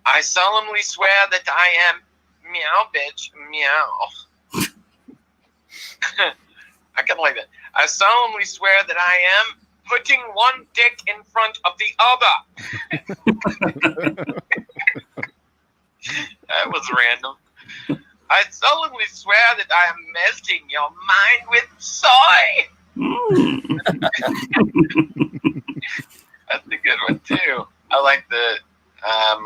S9: I solemnly swear that I am meow, bitch, meow. I kind of like that. I solemnly swear that I am putting one dick in front of the other. That was random. I solemnly swear that I am melting your mind with soy. That's a good one too. I like the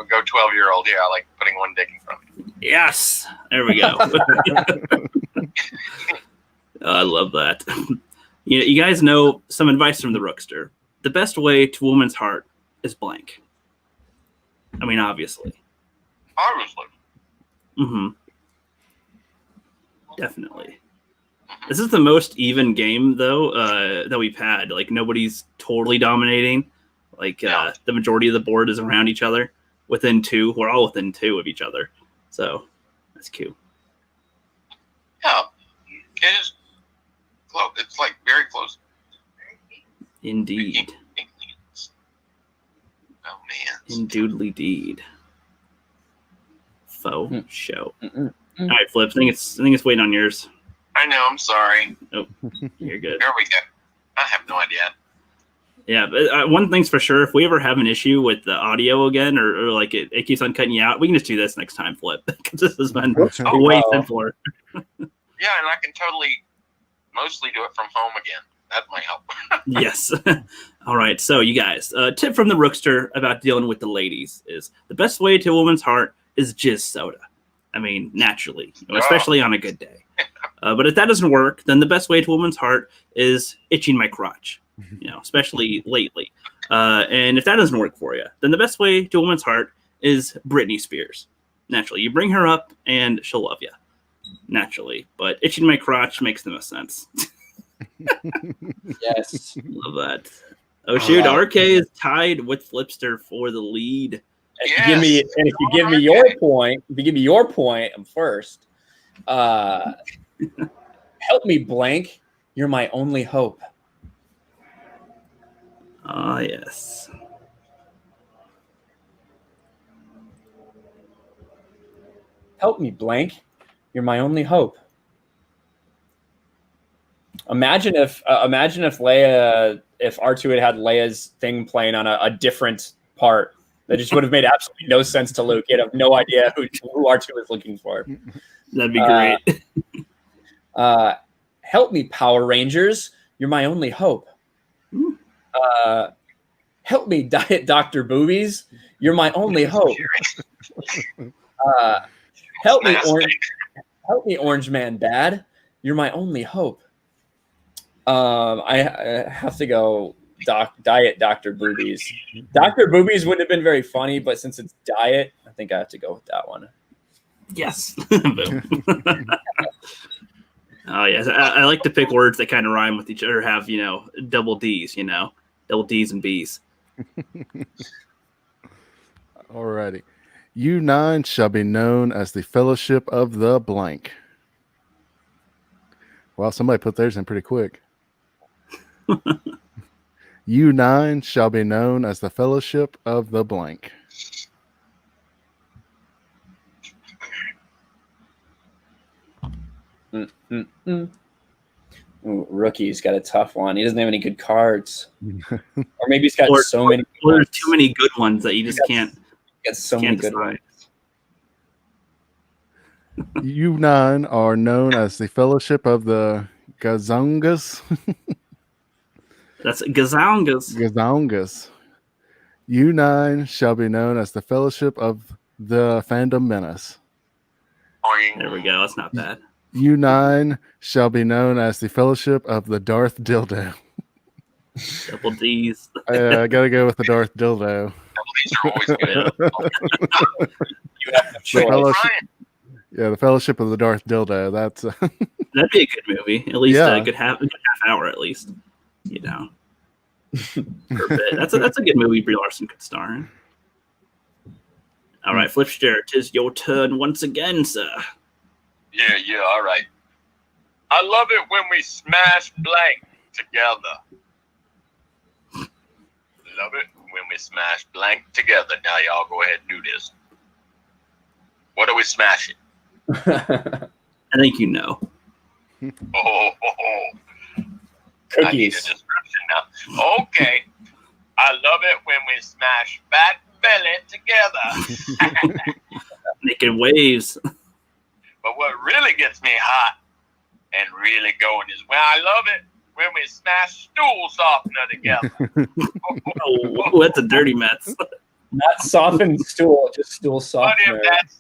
S9: go 12-year-old here. I like putting one dick in front of me.
S5: Yes, there we go. I love that. You guys know some advice from the Rookster. The best way to a woman's heart is blank. I mean, obviously.
S9: Obviously.
S5: Mm-hmm. Definitely. This is the most even game, though, that we've had. Like, nobody's totally dominating. Like, the majority of the board is around each other. Within 2. We're all within 2 of each other. So, that's cute.
S9: Yeah. It is close. It's like very close.
S5: Indeed.
S9: Oh, man.
S5: Indoodly deed. Faux show. All right, Flip. I think it's waiting on yours.
S9: I know. I'm sorry.
S5: Oh, you're good.
S9: There we go. I have no idea.
S5: Yeah, but one thing's for sure. If we ever have an issue with the audio again, or like it keeps on cutting you out, we can just do this next time, Flip. Because this has been way simpler.
S9: Yeah, and I can mostly do it from home again. That might help.
S5: Yes. All right. So, you guys, tip from the Rookster about dealing with the ladies is the best way to a woman's heart is jizz soda. I mean, naturally, especially on a good day. But if that doesn't work, then the best way to a woman's heart is itching my crotch, especially lately. And if that doesn't work for you, then the best way to a woman's heart is Britney Spears. Naturally, you bring her up and she'll love you. Naturally. But itching my crotch makes the most sense.
S6: Yes.
S5: Love that. Oh, shoot. RK is tied with Flipster for the lead.
S6: If you give me your point, I'm first. Help me blank. You're my only hope.
S5: Ah, yes.
S6: Help me blank. You're my only hope. Imagine if R2 had Leia's thing playing on a different part. That just would have made absolutely no sense to Luke. He'd have no idea who R2 was looking for.
S5: That'd be great.
S6: Help me, Power Rangers. You're my only hope. Help me, Diet Dr. Boobies. You're my only hope. Help me, Orange Man Bad. You're my only hope. I have to go Diet Dr. Boobies. Dr. Boobies wouldn't have been very funny, but since it's Diet, I think I have to go with that one.
S5: Yes. Oh, yes. I like to pick words that kind of rhyme with each other, have, double D's, double D's and B's.
S8: Alrighty. You 9 shall be known as the Fellowship of the blank. Well, somebody put theirs in pretty quick. You 9 shall be known as the Fellowship of the blank.
S6: Ooh, Rookie's got a tough one. He doesn't have any good cards. Or maybe he's got so many.
S5: Or there's too many good ones that you just can't.
S6: Got so many good ones.
S8: You 9 are known as the Fellowship of the Gazongas.
S5: That's Gazongas.
S8: Gazongas. You 9 shall be known as the Fellowship of the Fandom Menace.
S5: There we go. That's not bad.
S8: You 9 shall be known as the Fellowship of the Darth Dildo.
S5: Double D's.
S8: I gotta go with the Darth Dildo.
S9: Double D's are always good.
S6: You have no choice.
S8: The Fellowship of the Darth Dildo. That's
S5: That'd be a good movie. At least
S8: Yeah.
S5: a good half hour, at least. You know, for a bit. That's a good movie. Brie Larson could star in. All right, Flipster, it is your turn once again, sir.
S9: Yeah, all right. I love it when we smash blank together. Love it when we smash blank together. Now y'all go ahead and do this. What are we smashing?
S5: I think you know.
S9: Oh. I need a
S6: Cookies.
S9: description now. Okay. I love it when we smash fat belly together.
S5: Making waves.
S9: But what really gets me hot and really going is when I love it when we smash stool softener together.
S5: Oh, that's a dirty mess.
S6: Not softened stool, just stool
S9: But
S6: softener.
S9: if that's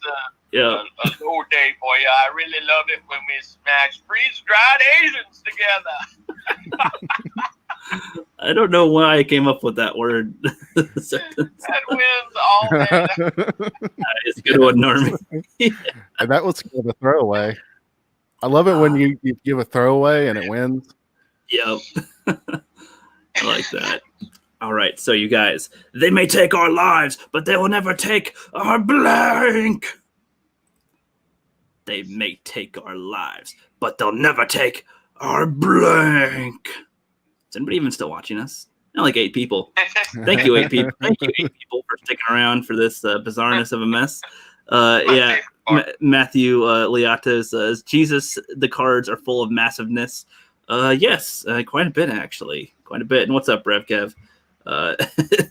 S5: Yeah.
S9: a low day for you, I really love it when we smash freeze-dried Asians together.
S5: I don't know why I came up with that word.
S9: That wins all day.
S5: It's a good one, Normie.
S8: And that was kind of a throwaway. I love it when you give a throwaway and it wins.
S5: Yep. I like that. All right, so you guys, they may take our lives, but they will never take our blank. They may take our lives, but they'll never take our blank. Is anybody even still watching us? Not like 8 people. Thank you, 8 people. Thank you, 8 people, for sticking around for this bizarreness of a mess. Yeah, Matthew Liato says, Jesus, the cards are full of massiveness. Yes, quite a bit, actually. Quite a bit. And what's up, Rev Kev?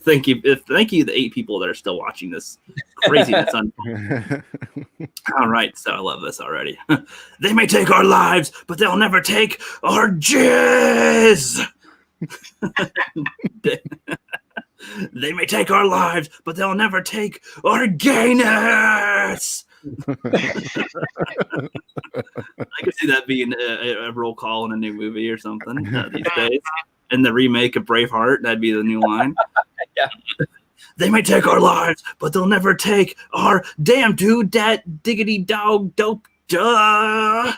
S5: Thank you, the 8 people that are still watching this craziness on. All right, so I love this already. They may take our lives, but they'll never take our jizz. They may take our lives, but they'll never take our gayness. I could see that being a roll call in a new movie or something these days. In the remake of Braveheart, that'd be the new line.
S6: Yeah.
S5: They may take our lives, but they'll never take our damn dude, that diggity dog dope. Duh.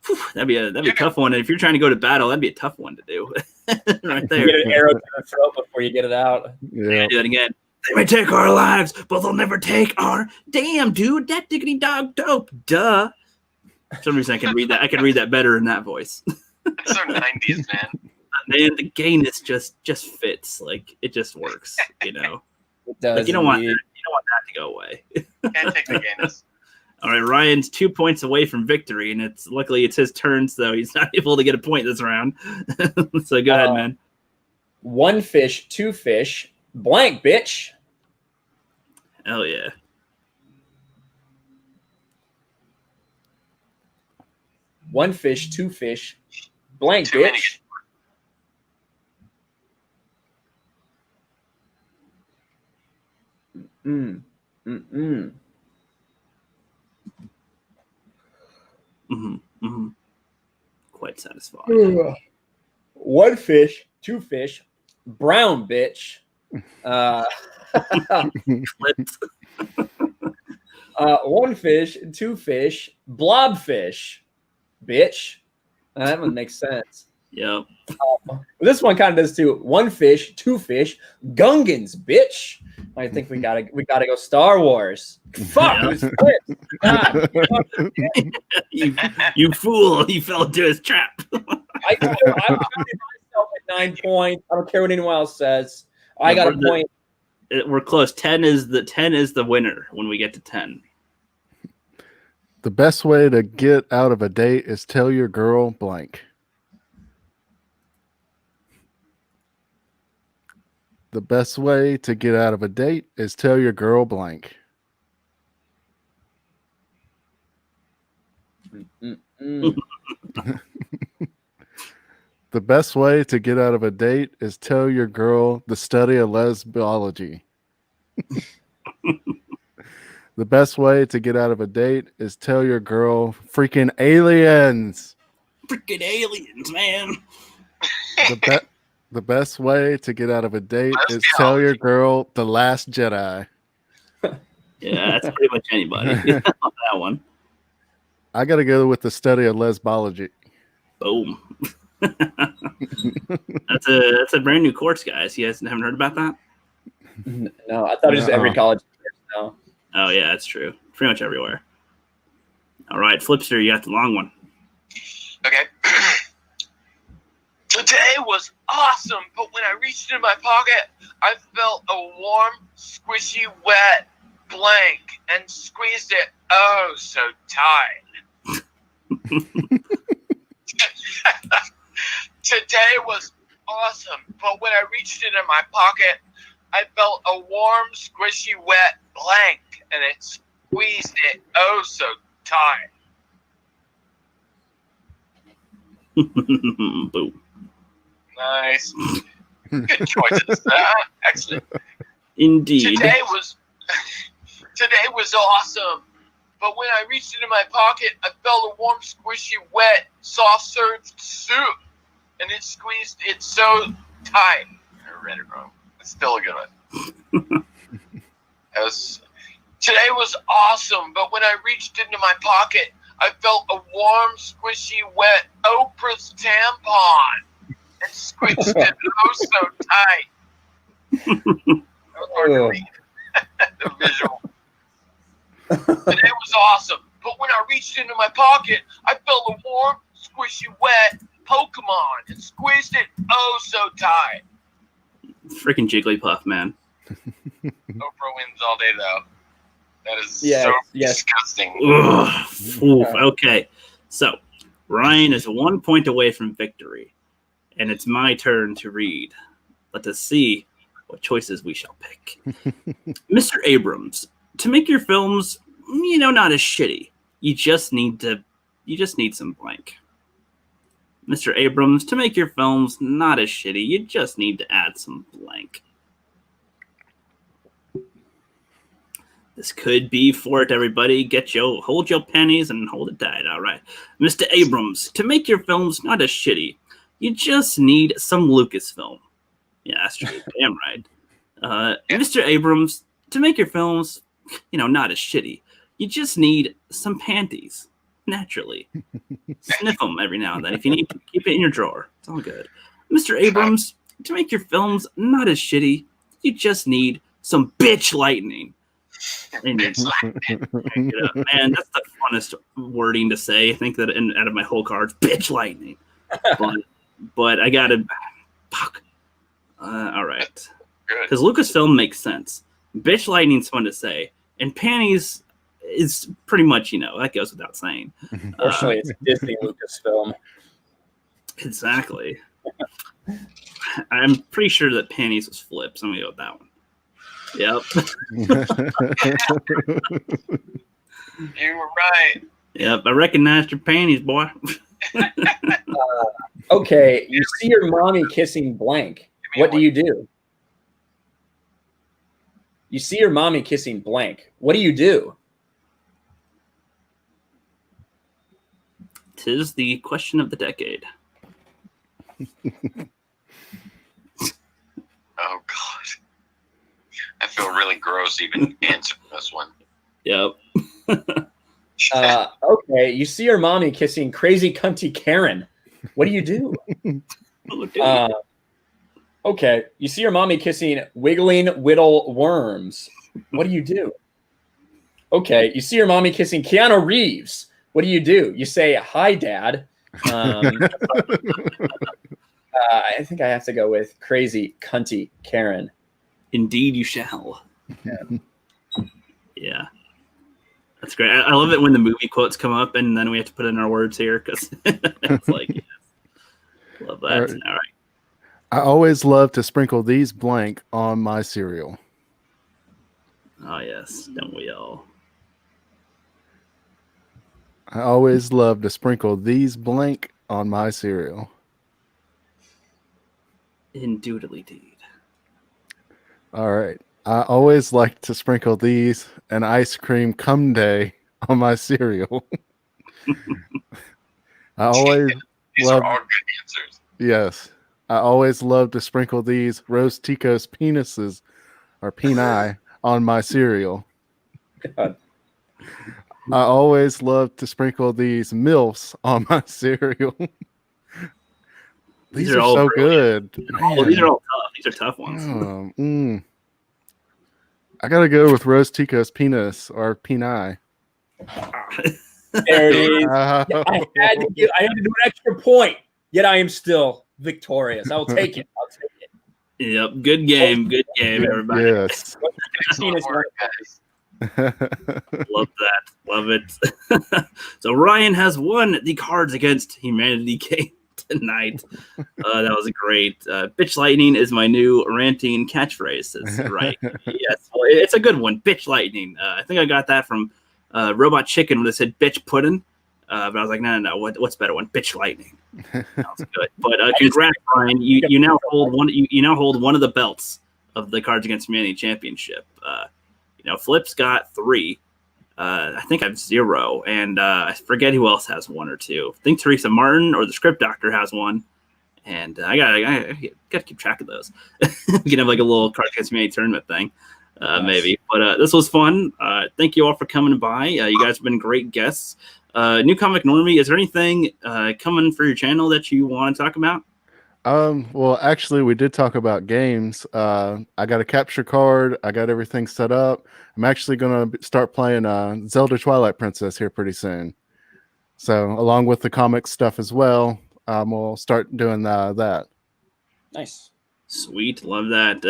S5: Whew, that'd be a tough one. And if you're trying to go to battle, that'd be a tough one to do. Right there.
S6: Get an arrow to the throat before you get it out.
S8: Yeah.
S5: Do it again. They may take our lives, but they'll never take our damn dude, that diggity dog dope. Duh. For some reason I can read that. I can read that better in that voice.
S9: It's so 90s, man.
S5: Man, the gayness just fits. Like, it just works, you know.
S6: It does.
S5: Like, you don't want that.
S6: indeed.
S5: You don't want that to go away.
S9: Can't take the gayness.
S5: All right, Ryan's 2 points away from victory, and luckily it's his turn, so he's not able to get a point this round. So go ahead, man.
S6: 1 fish, 2 fish, blank, bitch.
S5: Hell yeah.
S6: One fish, 2 fish, blank,
S9: Too many.
S6: bitch.
S5: Quite satisfying.
S6: 1 fish, 2 fish, brown, bitch.
S5: Clipped.
S6: 1 fish, 2 fish, blobfish, bitch. That one makes sense.
S5: Yep.
S6: This one kind of does too. 1 fish, 2 fish, Gungans, bitch. I think we gotta go Star Wars. Fuck, it was flipped. God.
S5: You fool! You fell into his trap.
S6: I'm myself at 9 points. I don't care what anyone else says. I got a point.
S5: We're close. 10 is the winner when we get to 10.
S8: The best way to get out of a date is tell your girl blank. The best way to get out of a date is tell your girl blank. The best way to get out of a date is tell your girl the study of lesbiology. The best way to get out of a date is tell your girl freaking aliens.
S5: Freaking aliens, man.
S8: The best way to get out of a date is tell your girl the Last Jedi.
S5: Yeah, that's pretty much anybody on that one.
S8: I got to go with the study of lesbology.
S5: Boom. That's a brand new course, guys. You guys haven't heard about that?
S6: No, I thought it was every college. No.
S5: Oh yeah, that's true. Pretty much everywhere. All right, Flipster, you got the long one.
S9: Okay. Today was awesome, but when I reached into my pocket, I felt a warm, squishy, wet blank and squeezed it oh so tight. Today was awesome, but when I reached into my pocket, I felt a warm, squishy, wet blank and it squeezed it oh so tight.
S5: Boom.
S9: Nice. Good choices. Excellent.
S5: Indeed.
S9: Today was awesome. But when I reached into my pocket, I felt a warm, squishy, wet, soft served soup. And it squeezed it so tight. I read it wrong. It's still a good one. Today was awesome, but when I reached into my pocket, I felt a warm, squishy, wet Oprah's tampon. And squished it oh so tight. That was hard to read. The visual. Today was awesome, but when I reached into my pocket, I felt a warm, squishy, wet Pokemon and squeezed it oh so tight.
S5: Freaking Jigglypuff, man.
S9: Oprah wins all day, though. That is disgusting.
S5: Oof. Okay, so Ryan is 1 point away from victory, and it's my turn to read. Let us see what choices we shall pick. Mr. Abrams, to make your films, not as shitty, you just need some blank. Mr. Abrams, to make your films not as shitty, you just need to add some blank. This could be for it, everybody. Hold your pennies and hold it tight. All right. Mr. Abrams, to make your films not as shitty, you just need some Lucasfilm. Yeah, that's true. Damn right. Mr. Abrams, to make your films, not as shitty, you just need some panties. Naturally. Sniff them every now and then. If you need to, keep it in your drawer. It's all good. Mr. Abrams, to make your films not as shitty, you just need some bitch lightning. Man, that's the funnest wording to say. I think that out of my whole cards, bitch lightning. But I gotta fuck. All right, because Lucasfilm makes sense. Bitch lightning's fun to say, and panties is pretty much that goes without saying.
S6: Unfortunately, it's Disney Lucasfilm.
S5: Exactly. I'm pretty sure that panties was flipped, so I'm gonna go with that one. Yep.
S9: You were right.
S5: Yep, I recognized your panties, boy.
S6: Okay, you see your mommy kissing blank. What do you do? You see your mommy kissing blank. What do you do?
S5: 'Tis the question of the decade.
S9: Oh, God. I feel really gross even answering this one.
S5: Yep.
S6: Okay, you see your mommy kissing crazy cunty Karen. What do you do? Okay, you see your mommy kissing wiggling whittle worms. What do you do? Okay, you see your mommy kissing Keanu Reeves. What do? You say, hi, Dad. I think I have to go with crazy cunty Karen.
S5: Indeed you shall. Yeah. That's great. I love it when the movie quotes come up and then we have to put in our words here because it's like, yes. Love that. All right.
S8: I always love to sprinkle these blank on my cereal.
S5: Oh, yes. Don't we all?
S8: I always love to sprinkle these blank on my cereal.
S5: Indubitably deed.
S8: All right. I always like to sprinkle these and ice cream cum day on my cereal. I always
S9: These are all good answers.
S8: Yes. I always love to sprinkle these Rose Tico's penises or peni on my cereal.
S6: God.
S8: I always love to sprinkle these MILFs on my cereal. These are
S5: all
S8: so
S5: brilliant.
S8: good.
S5: Oh, these
S8: Man.
S5: are all tough. These are tough ones.
S8: I gotta go with Rose Tico's penis or peni.
S6: There it is.
S8: Oh.
S6: I had to do an extra point, yet I am still victorious. I will take it. I'll take it.
S5: Yep. Good game. Good game, everybody.
S8: Yes.
S9: Excellent work, guys.
S5: Love that. Love it. So Ryan has won the Cards Against Humanity game tonight. That was great. Bitch lightning is my new ranting catchphrase. Says right. Yes. Well, it's a good one. Bitch lightning. I think I got that from Robot Chicken when they said bitch pudding. But I was like, no. What's better one? Bitch lightning. Sounds good. But congrats, Ryan. You now hold one. You now hold one of the belts of the Cards Against Humanity Championship. Flip's got 3. I think I have 0, and I forget who else has 1 or 2. I think Teresa Martin or the Script Doctor has 1, and I gotta keep track of those. We can have like a little Cards Against Humanity tournament thing, maybe. But this was fun. Thank you all for coming by. You guys have been great guests. New Comic Normie, is there anything coming for your channel that you want to talk about?
S8: Well, actually, we did talk about games. I got a capture card. I got everything set up. I'm actually going to start playing Zelda Twilight Princess here pretty soon. So, along with the comic stuff as well, we'll start doing that.
S6: Nice.
S5: Sweet. Love that.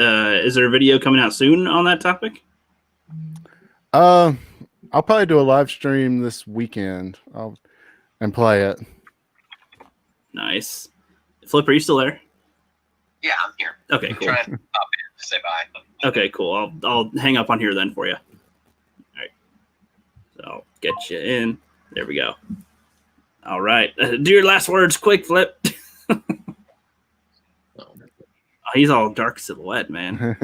S5: Is there a video coming out soon on that topic?
S8: I'll probably do a live stream this weekend and play it.
S5: Nice. Flip, are you still there?
S9: Yeah, I'm here.
S5: Okay, cool.
S9: I'm trying to pop in to say bye.
S5: Okay, cool. I'll hang up on here then for you. All right. So I'll get you in. There we go. All right. Do your last words quick, Flip. He's all dark silhouette, man.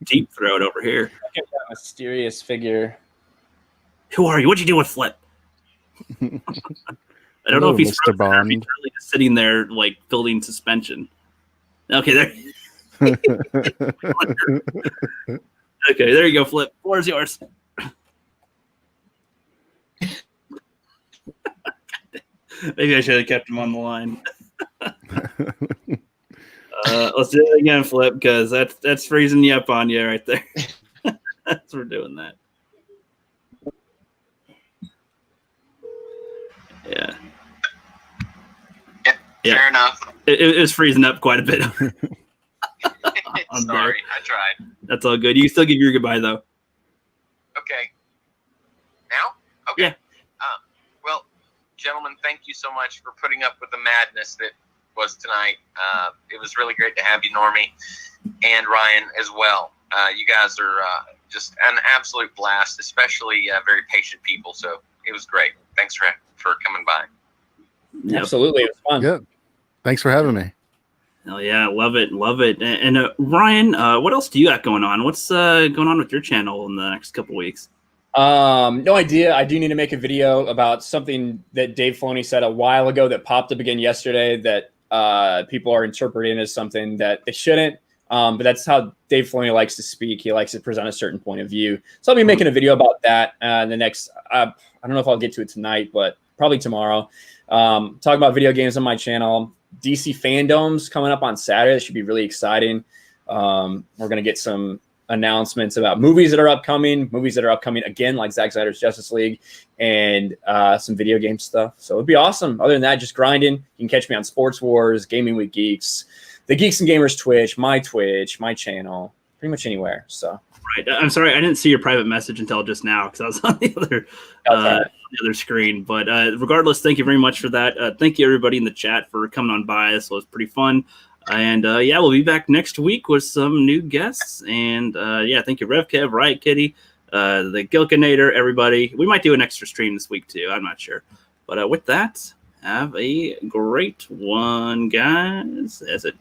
S5: Deep throat over here.
S6: Look at that mysterious figure.
S5: Who are you? What'd you do with Flip? I don't know if he's
S8: Mr.
S5: frozen or if he's
S8: Bond.
S5: really just sitting there like building suspension. Okay, there. Okay, there you go, Flip. Floor is yours. Maybe I should have kept him on the line. Let's do it again, Flip, because that's freezing you up on you right there. That's we're doing that. Yeah. Yeah.
S9: Fair enough.
S5: It was freezing up quite a bit.
S9: Sorry, I tried.
S5: That's all good. You can still give your goodbye, though.
S9: Okay. Now? Okay.
S5: Yeah.
S9: Well, gentlemen, thank you so much for putting up with the madness that was tonight. It was really great to have you, Normie, and Ryan as well. You guys are just an absolute blast, especially very patient people. So it was great. Thanks for coming by.
S5: Yep.
S6: Absolutely. It was fun.
S8: Good. Thanks for having me.
S5: Oh yeah, love it. And Ryan, what else do you got going on? What's going on with your channel in the next couple weeks?
S6: No idea. I do need to make a video about something that Dave Filoni said a while ago that popped up again yesterday that people are interpreting as something that they shouldn't. But that's how Dave Filoni likes to speak. He likes to present a certain point of view. So I'll be making a video about that the next. I don't know if I'll get to it tonight, but probably tomorrow. Talk about video games on my channel. DC fandoms coming up on Saturday. That should be really exciting. We're going to get some announcements about movies that are upcoming again, like Zack Snyder's Justice League, and some video game stuff. So it'd be awesome. Other than that, just grinding. You can catch me on Sports Wars, Gaming with Geeks, the Geeks and Gamers Twitch, my channel, pretty much anywhere. So
S5: Right. I'm sorry, I didn't see your private message until just now because I was on the other screen. But regardless, thank you very much for that. Thank you everybody in the chat for coming on by. This was pretty fun. And yeah, we'll be back next week with some new guests. And yeah, thank you, Rev Kev, Riot Kitty, the Gilkinator, everybody. We might do an extra stream this week too. I'm not sure. But with that, have a great one, guys. As it